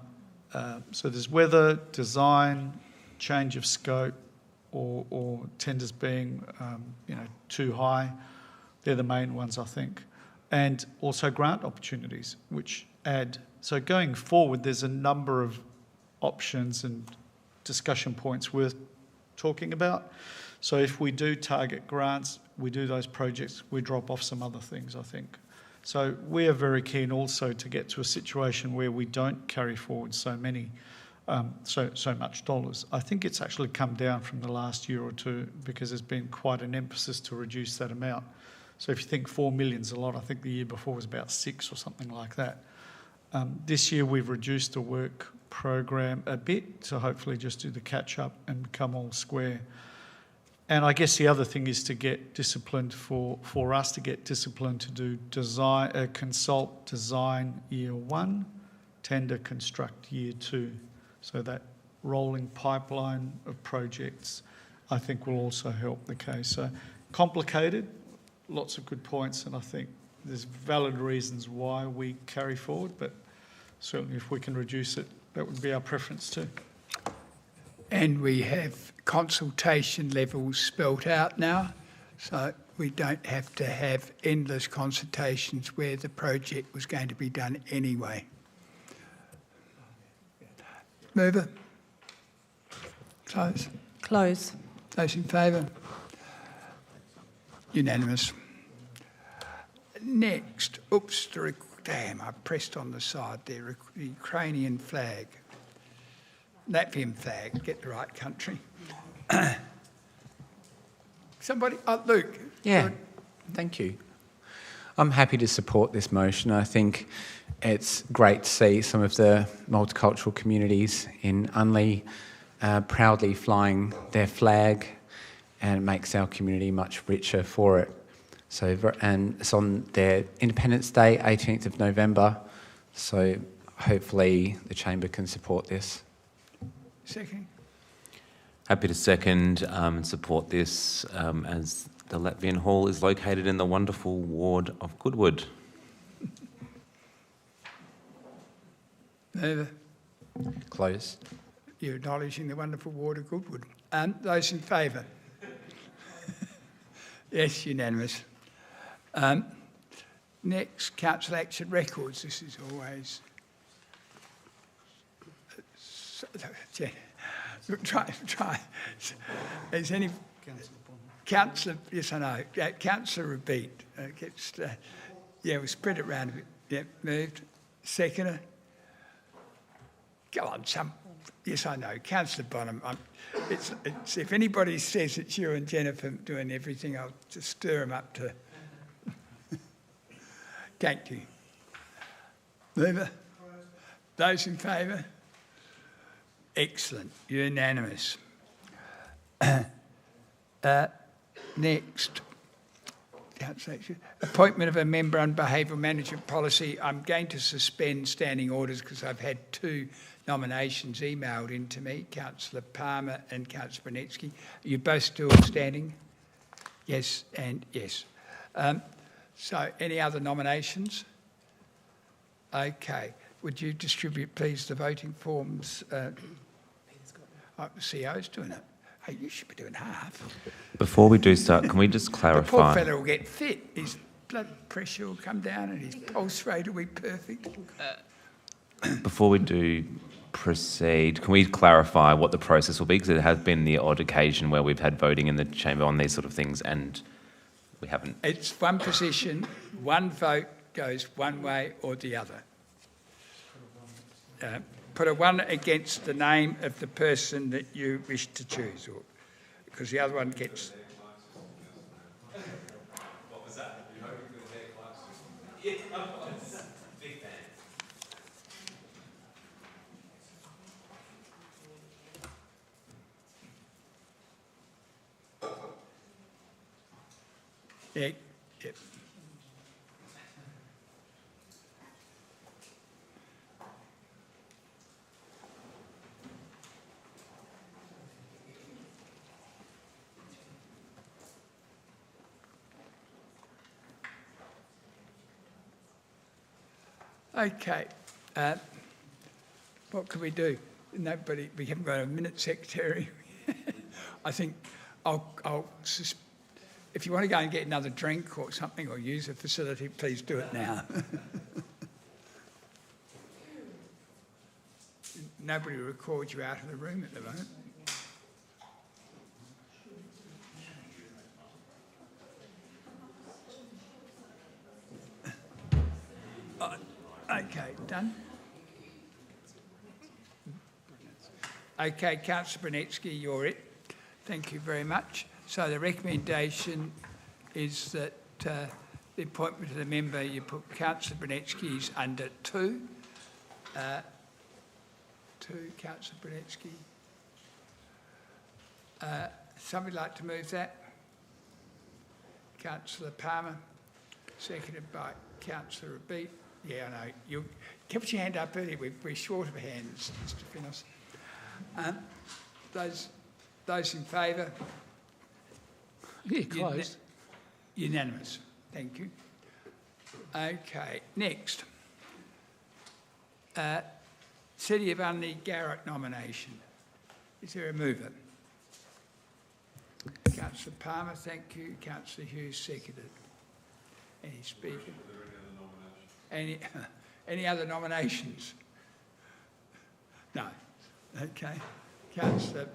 there's weather, design, change of scope, or tenders being too high. They're the main ones, I think. And also grant opportunities, which add. So going forward, there's a number of options and discussion points worth talking about. So if we do target grants, we do those projects, we drop off some other things, I think. So we are very keen also to get to a situation where we don't carry forward so much dollars. I think it's actually come down from the last year or two because there's been quite an emphasis to reduce that amount. So if you think 4 million's a lot, I think the year before was about 6 or something like that. This year we've reduced the work program a bit to hopefully just do the catch up and become all square. And I guess the other thing is to get disciplined for us to get disciplined to do consult design year 1, tender construct year 2. So that rolling pipeline of projects I think will also help the case. So complicated, lots of good points, and I think there's valid reasons why we carry forward, but certainly if we can reduce it, that would be our preference too. And we have consultation levels spelt out now, so we don't have to have endless consultations where the project was going to be done anyway. Mover? Close? Close. Those in favour? Unanimous. Next, damn, I pressed on the side there, the Ukrainian flag. Latvian flag, get the right country. Somebody, Luke. Yeah, thank you. I'm happy to support this motion. I think it's great to see some of the multicultural communities in Unley proudly flying their flag, and it makes our community much richer for it. So, and it's on their Independence Day, 18th of November, so hopefully the Chamber can support this. Second. Happy to second and support this as the Latvian Hall is located in the wonderful ward of Goodwood. Mover. Close. You're acknowledging the wonderful ward of Goodwood. Those in favour? Yes, unanimous. Next, council action records. This is always... Try. Is any... Councillor, yes I know. Councillor Repeat. We'll spread it round a bit. Yep, moved. Seconder. Go on, yes I know. Councillor Bonham. It's if anybody says it's you and Jennifer doing everything, I'll just stir them up to... Thank you. Mover? Those in favour? Excellent. Unanimous. Next. Appointment of a member on behavioural management policy. I'm going to suspend standing orders because I've had 2 nominations emailed into me, Councillor Palmer and Councillor Brunetsky. Are you both still standing? Yes and yes. So any other nominations? Okay. Would you distribute, please, the voting forms? The CEO's doing it. Hey, you should be doing half. Before we do start, can we just clarify? The poor fellow will get fit. His blood pressure will come down and his pulse rate will be perfect. Before we do proceed, can we clarify what the process will be? Because it has been the odd occasion where we've had voting in the chamber on these sort of things and we haven't. It's one position, one vote goes one way or the other. Put a 1 against the name of the person that you wish to choose, or because the other one gets... What was that? You're hoping for the hair class? Yeah, big fan. Yeah, yep. Okay, what can we do? Nobody, we haven't got a minute secretary. I think if you want to go and get another drink or something or use a facility, please do it now. Nobody will record you out of the room at the moment. Okay, done? Okay, Councillor Brunetsky, you're it. Thank you very much. So the recommendation is that the appointment of the member, you put Councillor Brunetsky's under 2. 2, Councillor Brunetsky. Somebody like to move that? Councillor Palmer, seconded by Councillor Repeat. Yeah, I know. You kept your hand up earlier. We're short of hands, Mr. Finnos. Those in favour? Yeah, close. Unanimous. Thank you. Okay, next. City of Unley Garrett nomination. Is there a mover? Councillor Palmer, thank you. Councillor Hughes, seconded. Any speaker? Any other nominations? No. Okay. Councillor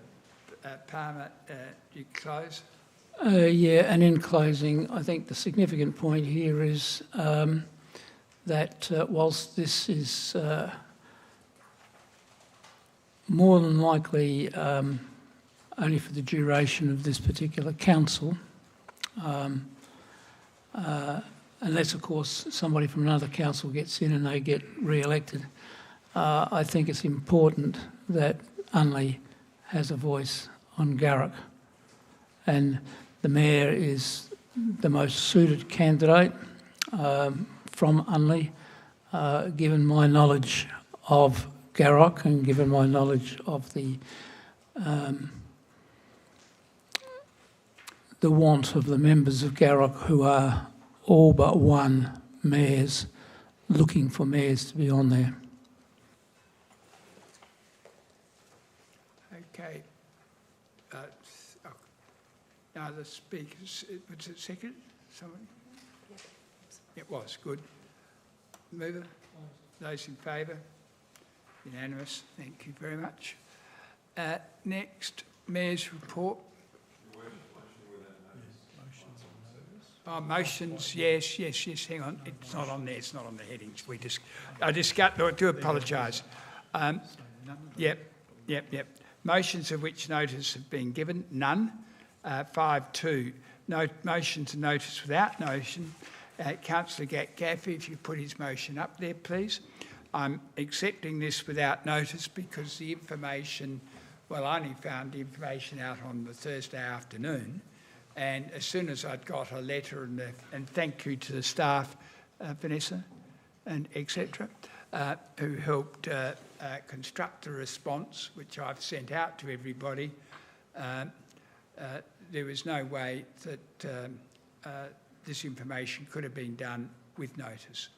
Palmer, you close? Yeah, and in closing, I think the significant point here is that whilst this is more than likely only for the duration of this particular council, unless, of course, somebody from another council gets in and they get re-elected. I think it's important that Unley has a voice on Garrick, and the Mayor is the most suited candidate from Unley, given my knowledge of Garrick and given my knowledge of the want of the members of Garrick, who are all but one mayors, looking for mayors to be on there. Okay. Now the speakers, was it second? Someone? It was, good. Mover? Those in favour? Unanimous. Thank you very much. Next, Mayor's report. Oh, motions, yes. Hang on, it's not on there. It's not on the headings. I do apologise. Yep. Motions of which notice have been given? None. 5.2. Motion to notice without motion. Councillor Gaffey, if you put his motion up there, please. I'm accepting this without notice because the information, well, I only found the information out on the Thursday afternoon, and as soon as I'd got a letter and thank you to the staff, Vanessa, and etc., who helped construct the response, which I've sent out to everybody, there was no way that this information could have been done with notice.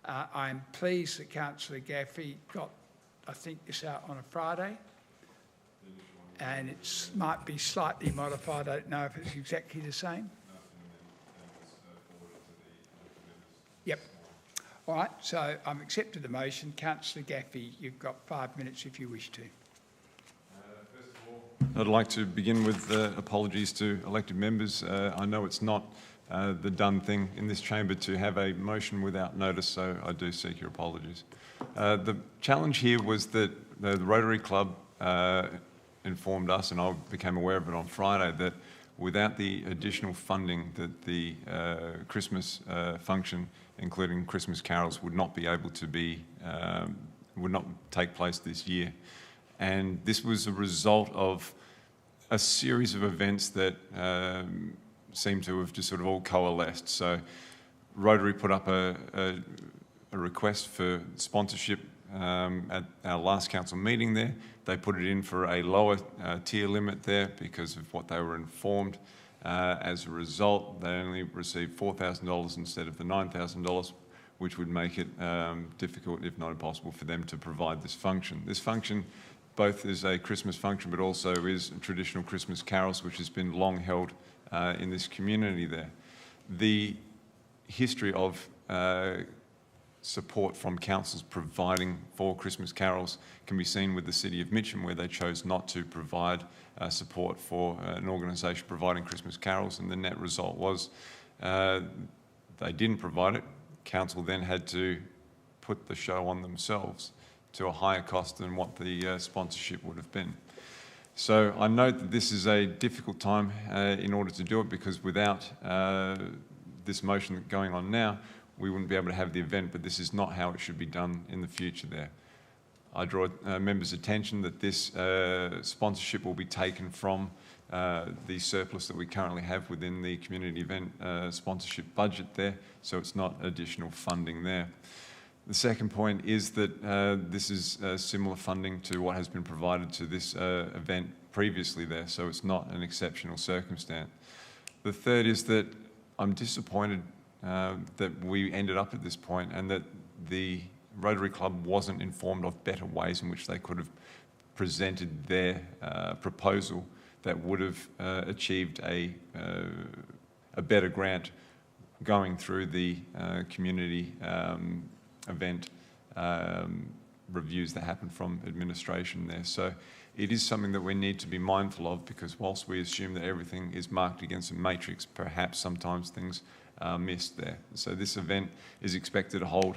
I'm pleased that Councillor Gaffey got, I think, this out on a Friday, and it might be slightly modified. I don't know if it's exactly the same. Yep. All right, so I'm accepted the motion. Councillor Gaffey, you've got 5 minutes if you wish to. First of all, I'd like to begin with apologies to elected members. I know it's not the done thing in this chamber to have a motion without notice, so I do seek your apologies. The challenge here was that the Rotary Club informed us, and I became aware of it on Friday, that without the additional funding that the Christmas function, including Christmas carols, would not be able to be, would not take place this year. And this was a result of a series of events that seem to have just sort of all coalesced. So Rotary put up a request for sponsorship at our last council meeting there. They put it in for a lower tier limit there because of what they were informed. As a result, they only received $4,000 instead of the $9,000, which would make it difficult, if not impossible, for them to provide this function. This function both is a Christmas function, but also is traditional Christmas carols, which has been long held in this community there. The history of support from councils providing for Christmas carols can be seen with the City of Mitcham, where they chose not to provide support for an organisation providing Christmas carols, and the net result was they didn't provide it. Council then had to put the show on themselves to a higher cost than what the sponsorship would have been. So I note that this is a difficult time in order to do it, because without this motion going on now, we wouldn't be able to have the event, but this is not how it should be done in the future there. I draw members' attention that this sponsorship will be taken from the surplus that we currently have within the community event sponsorship budget there, so it's not additional funding there. The second point is that this is similar funding to what has been provided to this event previously there, so it's not an exceptional circumstance. The third is that I'm disappointed that we ended up at this point, and that the Rotary Club wasn't informed of better ways in which they could have presented their proposal that would have achieved a better grant going through the community event reviews that happen from administration there. So it is something that we need to be mindful of, because whilst we assume that everything is marked against a matrix, perhaps sometimes things are missed there. So this event is expected to hold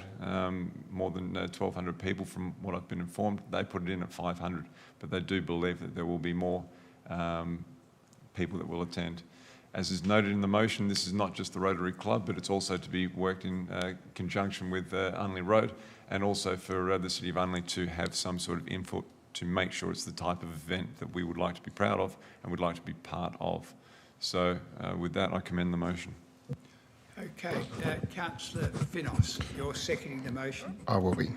more than 1,200 people from what I've been informed. They put it in at 500, but they do believe that there will be more people that will attend. As is noted in the motion, this is not just the Rotary Club, but it's also to be worked in conjunction with Unley Road, and also for the City of Unley to have some sort of input to make sure it's the type of event that we would like to be proud of and would like to be part of. So with that, I commend the motion. Okay, Councillor Finos, you're seconding the motion. I will be.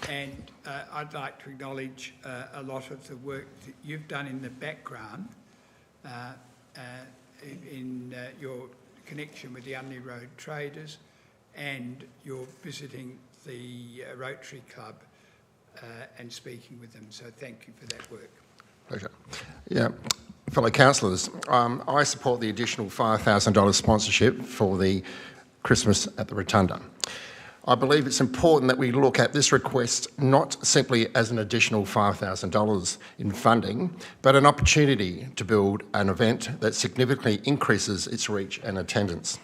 And I'd like to acknowledge a lot of the work that you've done in the background in your connection with the Unley Road traders, and your visiting the Rotary Club and speaking with them. So thank you for that work. Pleasure. Yeah. Fellow councillors, I support the additional $5,000 sponsorship for the Christmas at the Rotunda. I believe it's important that we look at this request not simply as an additional $5,000 in funding, but an opportunity to build an event that significantly increases its reach and attendance.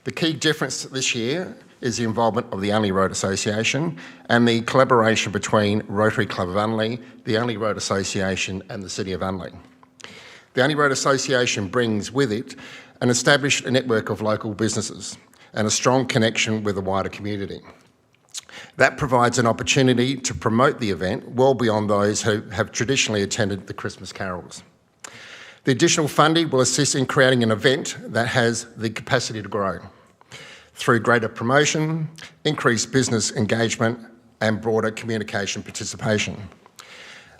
The key difference this year is the involvement of the Unley Road Association and the collaboration between Rotary Club of Unley, the Unley Road Association and the City of Unley. The Unley Road Association brings with it an established network of local businesses and a strong connection with the wider community. That provides an opportunity to promote the event well beyond those who have traditionally attended the Christmas carols. The additional funding will assist in creating an event that has the capacity to grow through greater promotion, increased business engagement and broader communication participation.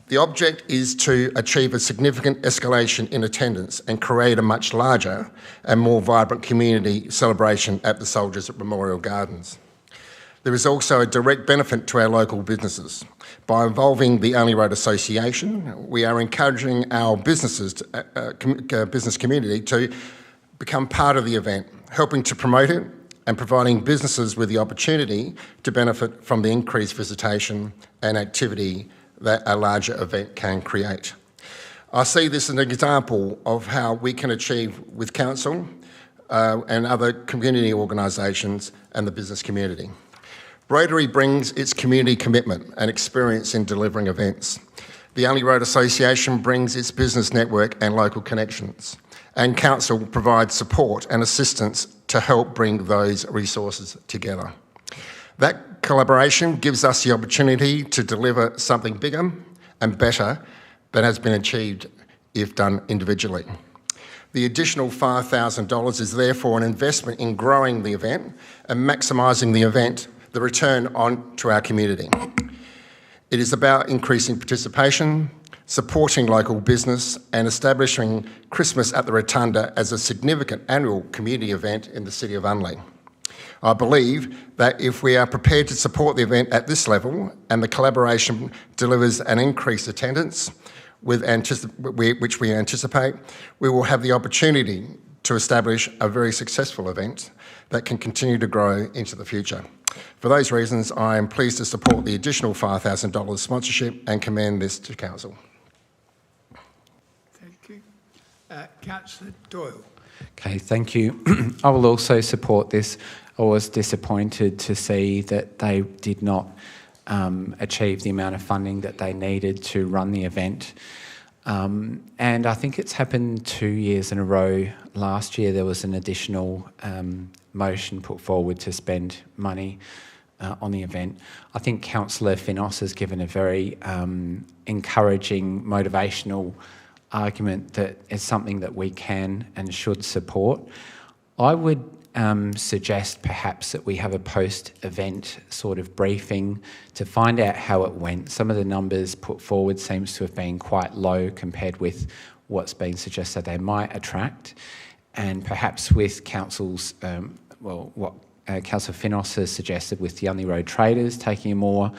The object is to achieve a significant escalation in attendance and create a much larger and more vibrant community celebration at the Soldiers Memorial Gardens. There is also a direct benefit to our local businesses. By involving the Unley Road Association, we are encouraging our business community to become part of the event, helping to promote it and providing businesses with the opportunity to benefit from the increased visitation and activity that a larger event can create. I see this as an example of how we can achieve with council and other community organisations and the business community. Rotary brings its community commitment and experience in delivering events. The Unley Road Association brings its business network and local connections, and council provides support and assistance to help bring those resources together. That collaboration gives us the opportunity to deliver something bigger and better than has been achieved if done individually. The additional $5,000 is therefore an investment in growing the event and maximising the event, the return on to our community. It is about increasing participation, supporting local business and establishing Christmas at the Rotunda as a significant annual community event in the City of Unley. I believe that if we are prepared to support the event at this level and the collaboration delivers an increased attendance, which we anticipate, we will have the opportunity to establish a very successful event that can continue to grow into the future. For those reasons, I am pleased to support the additional $5,000 sponsorship and commend this to Council. Thank you. Councillor Doyle. Okay, thank you. I will also support this. I was disappointed to see that they did not achieve the amount of funding that they needed to run the event. And I think it's happened 2 years in a row. Last year there was an additional motion put forward to spend money on the event. I think Councillor Finos has given a very encouraging, motivational argument that it's something that we can and should support. I would suggest perhaps that we have a post-event sort of briefing to find out how it went. Some of the numbers put forward seems to have been quite low compared with what's been suggested they might attract, and perhaps with council's, what Councillor Finos has suggested with the Unley Road traders taking a more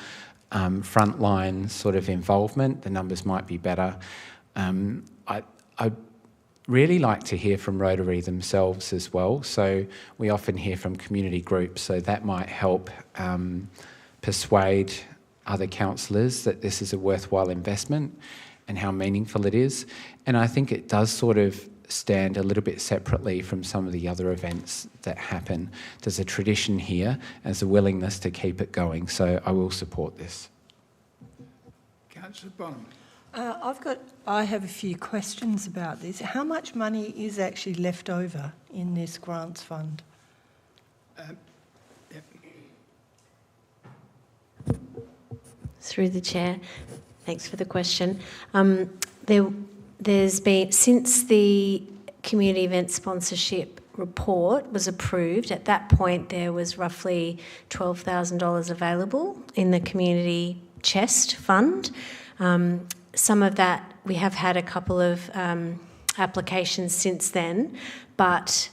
frontline sort of involvement, the numbers might be better. I'd really like to hear from Rotary themselves as well. So we often hear from community groups, so that might help persuade other councillors that this is a worthwhile investment and how meaningful it is. And I think it does sort of stand a little bit separately from some of the other events that happen. There's a tradition here and there's a willingness to keep it going, so I will support this. Councillor Bonham. I have a few questions about this. How much money is actually left over in this grants fund? Through the chair, thanks for the question. There's been, since the community event sponsorship report was approved, at that point there was roughly $12,000 available in the community chest fund. Some of that, we have had a couple of applications since then, but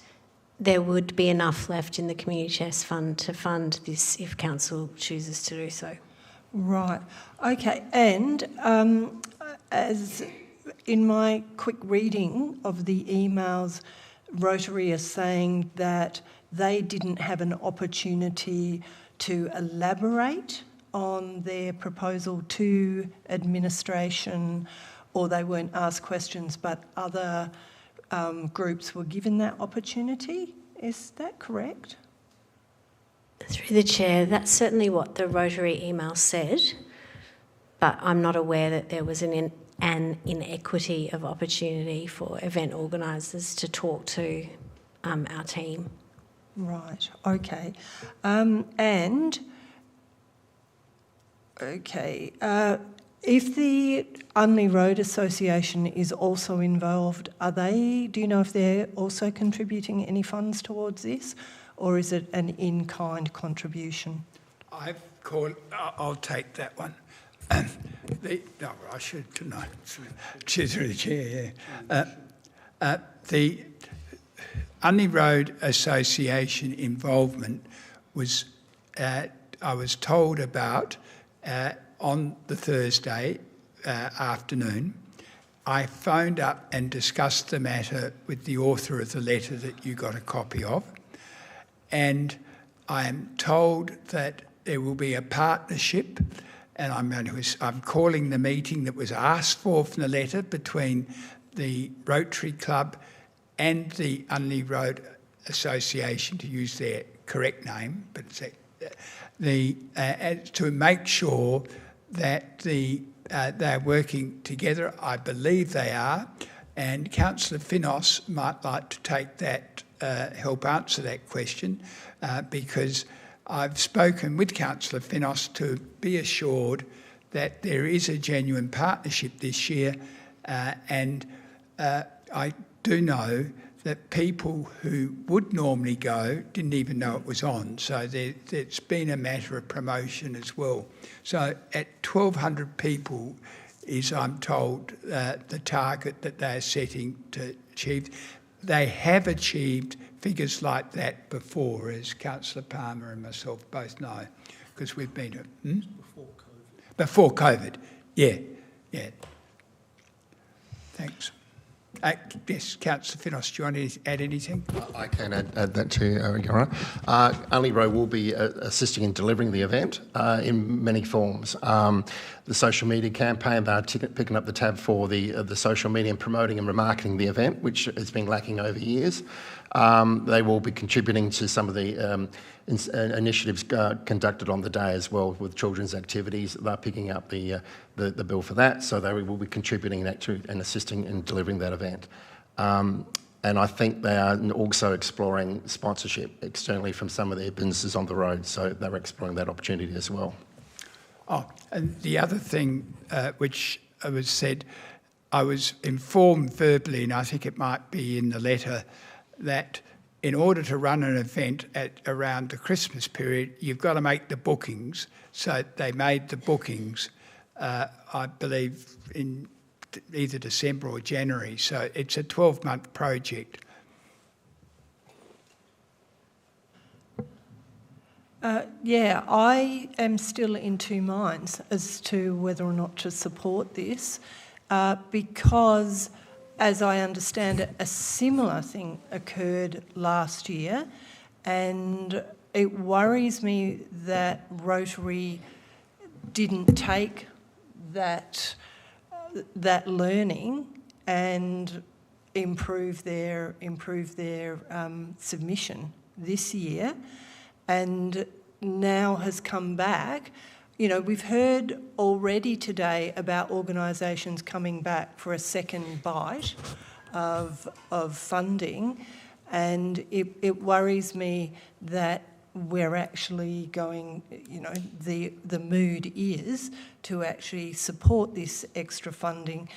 there would be enough left in the community chest fund to fund this if council chooses to do so. Right. Okay. And as in my quick reading of the emails, Rotary are saying that they didn't have an opportunity to elaborate on their proposal to administration, or they weren't asked questions, but other groups were given that opportunity. Is that correct? Through the chair, that's certainly what the Rotary email said, but I'm not aware that there was an inequity of opportunity for event organisers to talk to our team. Right, okay. If the Unley Road Association is also involved, do you know if they're also contributing any funds towards this, or is it an in-kind contribution? I'll take that one. I should know. Through the chair, yeah. The Unley Road Association involvement was, I was told about on the Thursday afternoon. I phoned up and discussed the matter with the author of the letter that you got a copy of, and I am told that there will be a partnership, and I'm calling the meeting that was asked for from the letter between the Rotary Club and the Unley Road Association, to use their correct name, but to make sure that they're working together. I believe they are, and Councillor Finos might like to take that, help answer that question, because I've spoken with Councillor Finos to be assured that there is a genuine partnership this year, and I do know that people who would normally go didn't even know it was on, so it's been a matter of promotion as well. So at 1,200 people is, I'm told, the target that they're setting to achieve. They have achieved figures like that before, as Councillor Palmer and myself both know, because we've been to... Before COVID, yeah. Thanks. Yes, Councillor Finos, do you want to add anything? I can add that to Your Honour. Unley Road will be assisting in delivering the event in many forms. The social media campaign, they're picking up the tab for the social media and promoting and remarketing the event, which has been lacking over years. They will be contributing to some of the initiatives conducted on the day as well, with children's activities. They're picking up the bill for that, so they will be contributing that to and assisting in delivering that event. And I think they are also exploring sponsorship externally from some of their businesses on the road, so they're exploring that opportunity as well. Oh, and the other thing which was said, I was informed verbally, and I think it might be in the letter, that in order to run an event at around the Christmas period, you've got to make the bookings. So they made the bookings, I believe, in either December or January. So it's a 12-month project. Yeah, I am still in two minds as to whether or not to support this, because, as I understand it, a similar thing occurred last year, and it worries me that Rotary didn't take that learning and improve their submission this year, and now has come back. we've heard already today about organisations coming back for a second bite of funding, and it worries me that we're actually going, the mood is to actually support this extra funding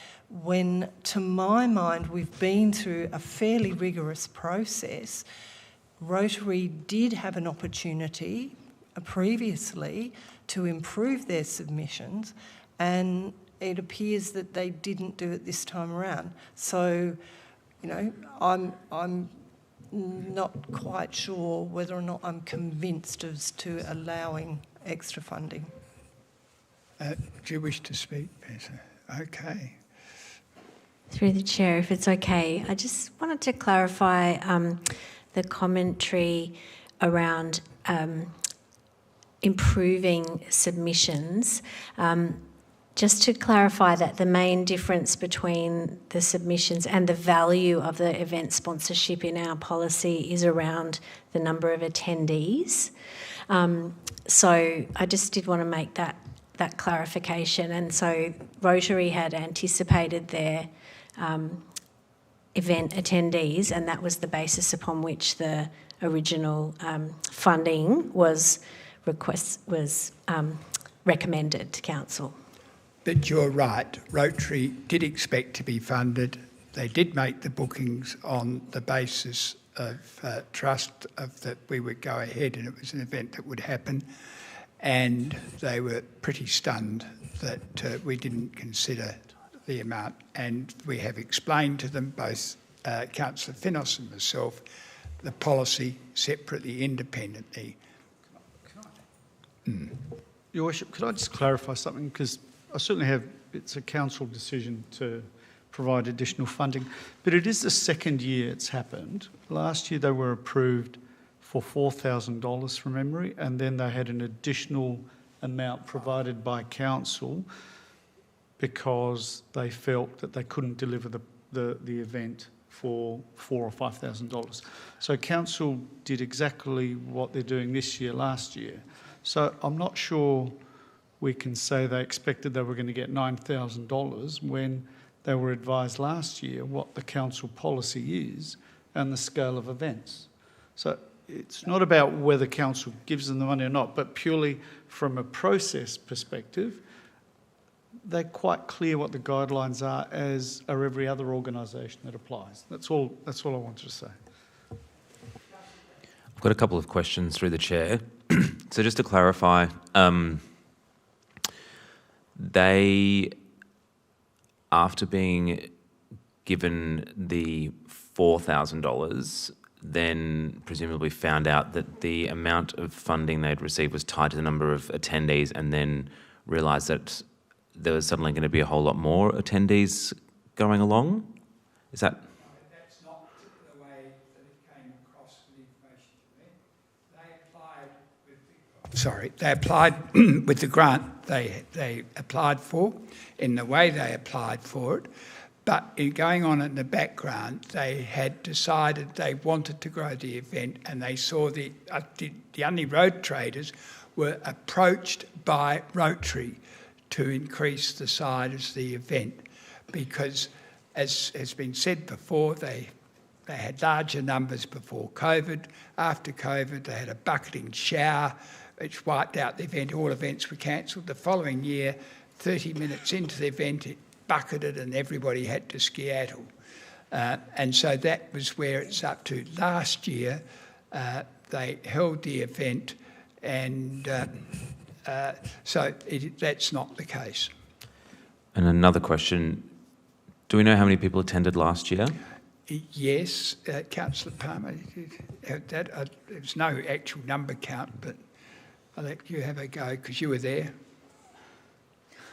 when, to my mind, we've been through a fairly rigorous process. Rotary did have an opportunity previously to improve their submissions, and it appears that they didn't do it this time around. So, I'm not quite sure whether or not I'm convinced as to allowing extra funding. Do you wish to speak, Peter? Okay. Through the chair, if it's okay, I just wanted to clarify the commentary around improving submissions. Just to clarify that the main difference between the submissions and the value of the event sponsorship in our policy is around the number of attendees. So I just did want to make that clarification. And so Rotary had anticipated their event attendees, and that was the basis upon which the original funding was recommended to Council. But you're right, Rotary did expect to be funded. They did make the bookings on the basis of trust that we would go ahead and it was an event that would happen. And they were pretty stunned that we didn't consider the amount. And we have explained to them, both Councillor Finos and myself, the policy separately, independently. Your Worship, could I just clarify something? Because I certainly have, it's a council decision to provide additional funding, but it is the second year it's happened. Last year they were approved for $4,000 from memory, and then they had an additional amount provided by council because they felt that they couldn't deliver the event for $4,000 or $5,000. So council did exactly what they're doing this year, last year. So I'm not sure we can say they expected they were going to get $9,000 when they were advised last year what the council policy is and the scale of events. So it's not about whether council gives them the money or not, but purely from a process perspective, they're quite clear what the guidelines are, as are every other organisation that applies. That's all I wanted to say. I've got a couple of questions through the chair. So just to clarify, they, after being given the $4,000, then presumably found out that the amount of funding they'd received was tied to the number of attendees, and then realised that there was suddenly going to be a whole lot more attendees going along? Is that... That's not the way that it came across the information to me. They applied with the grant they applied for, in the way they applied for it, but in going on in the background, they had decided they wanted to grow the event, and they saw the Unley road traders were approached by Rotary to increase the size of the event because, as has been said before, they had larger numbers before COVID. After COVID, they had a bucketing shower which wiped out the event. All events were cancelled. The following year, 30 minutes into the event, it bucketed and everybody had to skedaddle. And so that was where it's up to. Last year, they held the event, and so that's not the case. And another question, do we know how many people attended last year? Yes, Councillor Palmer, there's no actual number count, but I'll let you have a go because you were there.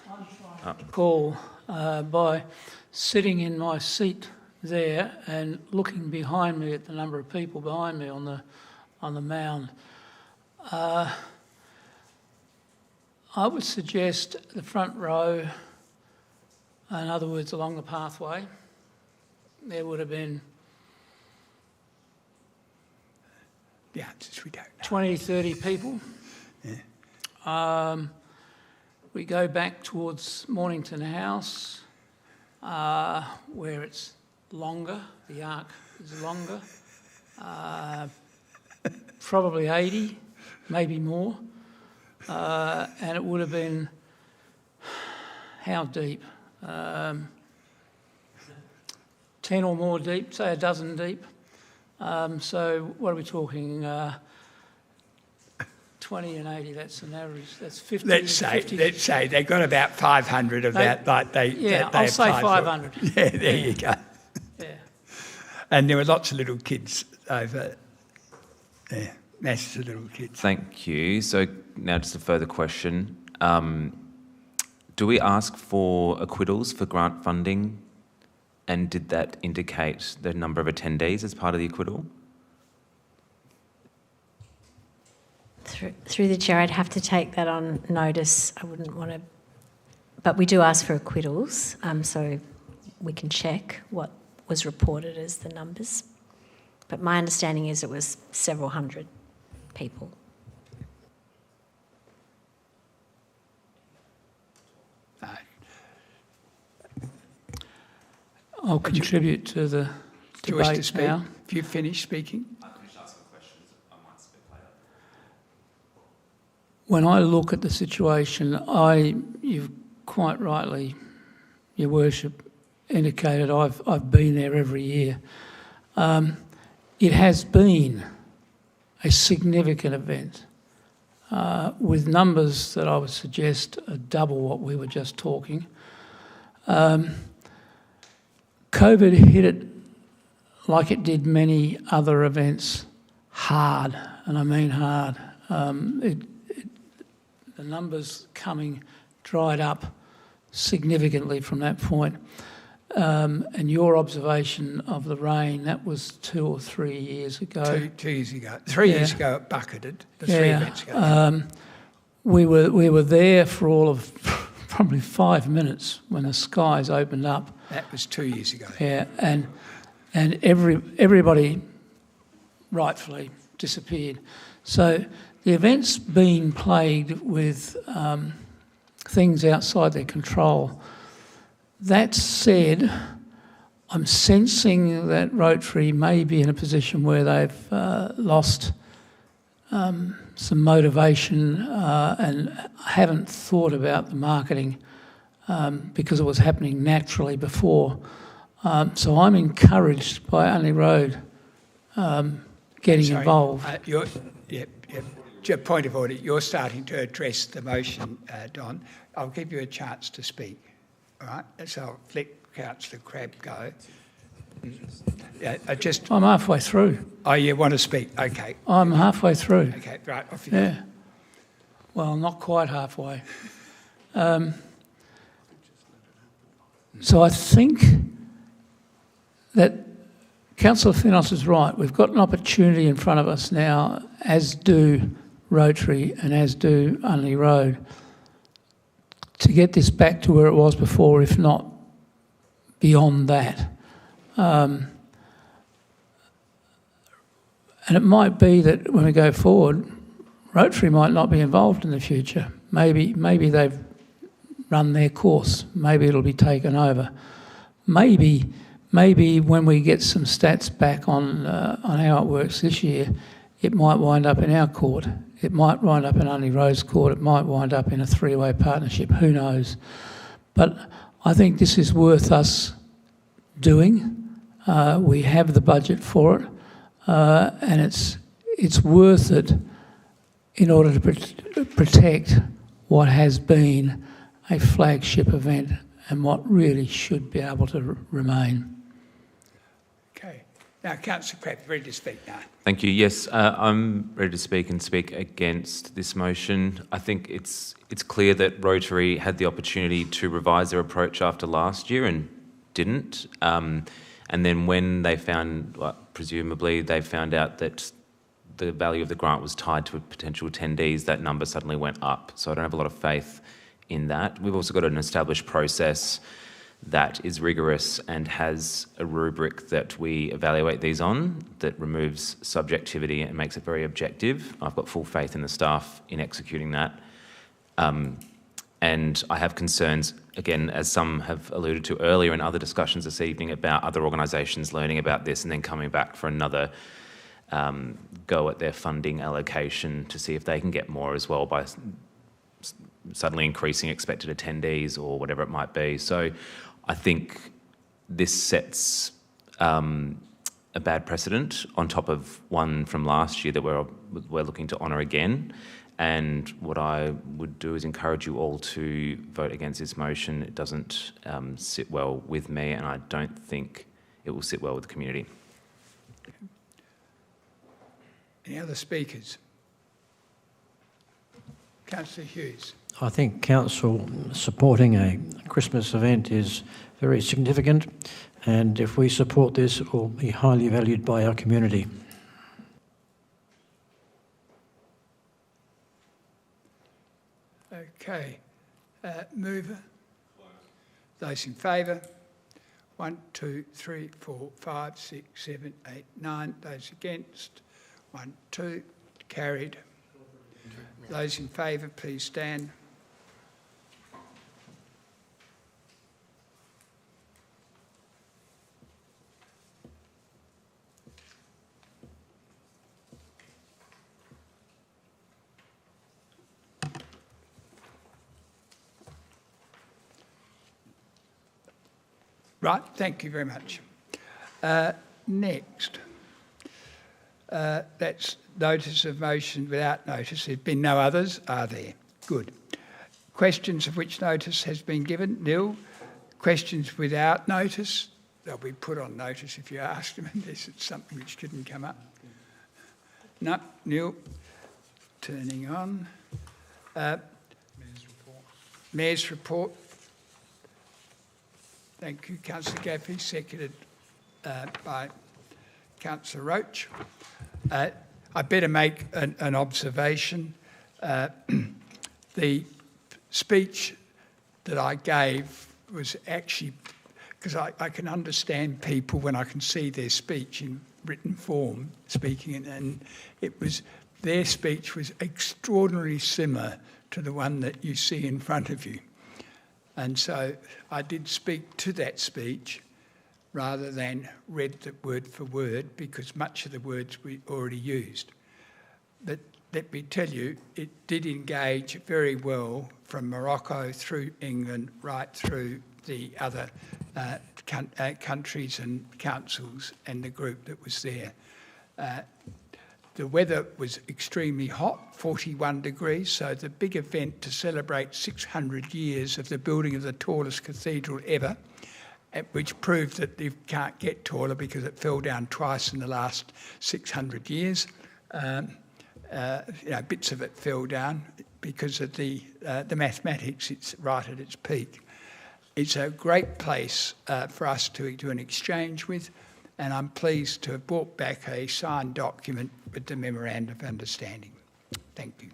I'm trying to recall by sitting in my seat there and looking behind me at the number of people behind me on the mound. I would suggest the front row, in other words, along the pathway, there would have been the answers we don't know. 20, 30 people. Yeah. we go back towards Mornington House, where it's longer, the arc is longer, probably 80, maybe more, and it would have been, how deep? 10 or more deep, say a dozen deep. So what are we talking? 20 and 80, that's an average, that's 50. Let's say they got about 500 of that, like they I'll say applied 500. for. Yeah, there you go. Yeah. And there were lots of little kids over there, masses of little kids. Thank you. So now just a further question. Do we ask for acquittals for grant funding? And did that indicate the number of attendees as part of the acquittal? Through the chair, I'd have to take that on notice. I wouldn't want to, but we do ask for acquittals, so we can check what was reported as the numbers. But my understanding is it was several hundred people. I'll contribute to the Do you wish to debate speak? now. Have you finished speaking? I finished asking questions. I might speak later. When I look at the situation, you've quite rightly, Your Worship, indicated I've been there every year. It has been a significant event with numbers that I would suggest are double what we were just talking. COVID hit it like it did many other events hard, and I mean hard. The numbers coming dried up significantly from that point. And your observation of the rain, that was 2 or 3 years ago. 2 years ago. 3 years ago it bucketed, the 3 events ago. We were there for all of probably 5 minutes when the skies opened up. That was 2 years ago. Yeah, and everybody rightfully disappeared. So the event's been plagued with things outside their control. That said, I'm sensing that Rotary may be in a position where they've lost some motivation and haven't thought about the marketing because it was happening naturally before. So I'm encouraged by Unley Road getting involved. Point of order, you're starting to address the motion, Don. I'll give you a chance to speak. All right, so I'll let Councillor Crabb go. I'm halfway through. Oh, you want to speak? Okay. I'm halfway through. Okay, right, off you go. Well, not quite halfway. So I think that Councillor Finos is right. We've got an opportunity in front of us now, as do Rotary and as do Unley Road, to get this back to where it was before, if not beyond that. And it might be that when we go forward, Rotary might not be involved in the future. Maybe they've run their course. Maybe it'll be taken over. Maybe when we get some stats back on how it works this year, it might wind up in our court. It might wind up in Unley Road's court. It might wind up in a three-way partnership. Who knows? But I think this is worth us doing. We have the budget for it, and it's worth it in order to protect what has been a flagship event and what really should be able to remain. Okay. Now, Councillor Crabb, ready to speak now. Thank you. Yes, I'm ready to speak and speak against this motion. I think it's clear that Rotary had the opportunity to revise their approach after last year and didn't. And then when they found, presumably, they found out that the value of the grant was tied to potential attendees, that number suddenly went up. So I don't have a lot of faith in that. We've also got an established process that is rigorous and has a rubric that we evaluate these on that removes subjectivity and makes it very objective. I've got full faith in the staff in executing that. And I have concerns, again, as some have alluded to earlier in other discussions this evening, about other organisations learning about this and then coming back for another go at their funding allocation to see if they can get more as well by suddenly increasing expected attendees or whatever it might be. So I think this sets a bad precedent on top of one from last year that we're looking to honour again. And what I would do is encourage you all to vote against this motion. It doesn't sit well with me, and I don't think it will sit well with the community. Any other speakers? Councillor Hughes. I think council supporting a Christmas event is very significant, and if we support this, it will be highly valued by our community. Okay. Mover? Those in favour? 1, 2, 3, 4, 5, 6, 7, 8, 9. Those against? 1, 2. Carried. Those in favour, please stand. Right, thank you very much. Next, that's notice of motion without notice. There's been no others, are there? Good. Questions of which notice has been given? Nil. Questions without notice? They'll be put on notice if you ask them unless it's something which didn't come up. No, nil. Turning on. Mayor's report. Mayor's report. Thank you, Councillor Gaffey, seconded by Councillor Roach. I better make an observation. The speech that I gave was actually, because I can understand people when I can see their speech in written form speaking, and it was, their speech was extraordinarily similar to the one that you see in front of you. And so I did speak to that speech rather than read it word for word, because much of the words we already used. But let me tell you, it did engage very well from Morocco through England, right through the other countries and councils and the group that was there. The weather was extremely hot, 41 degrees, so the big event to celebrate 600 years of the building of the tallest cathedral ever, which proved that you can't get taller because it fell down twice in the last 600 years. Bits of it fell down because of the mathematics. It's right at its peak. It's a great place for us to do an exchange with, and I'm pleased to have brought back a signed document with the Memorandum of Understanding. Thank you.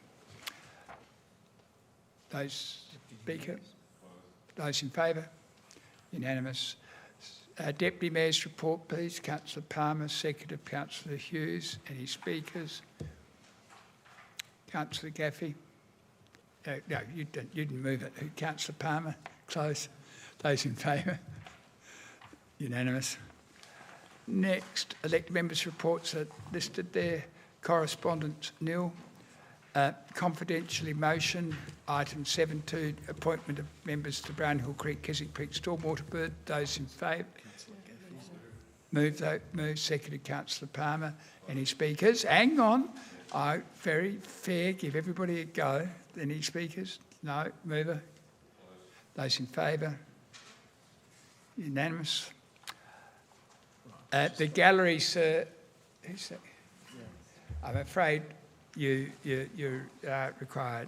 Those speaker? Those in favour? Unanimous. Deputy Mayor's report, please. Councillor Palmer, seconded Councillor Hughes. Any speakers? Councillor Gaffey? No, you didn't move it. Councillor Palmer? Close. Those in favour? Unanimous. Next, elected members' reports are listed there. Correspondence, nil. Confidentially motion, item 7.2, appointment of members to Brownhill Creek, Keswick Creek, Stormwater Board. Those in favour? Move, seconded Councillor Palmer. Any speakers? Hang on. Very fair, give everybody a go. Any speakers? No. Mover? Those in favour? Unanimous. The gallery, sir. Who's that? I'm afraid you're required.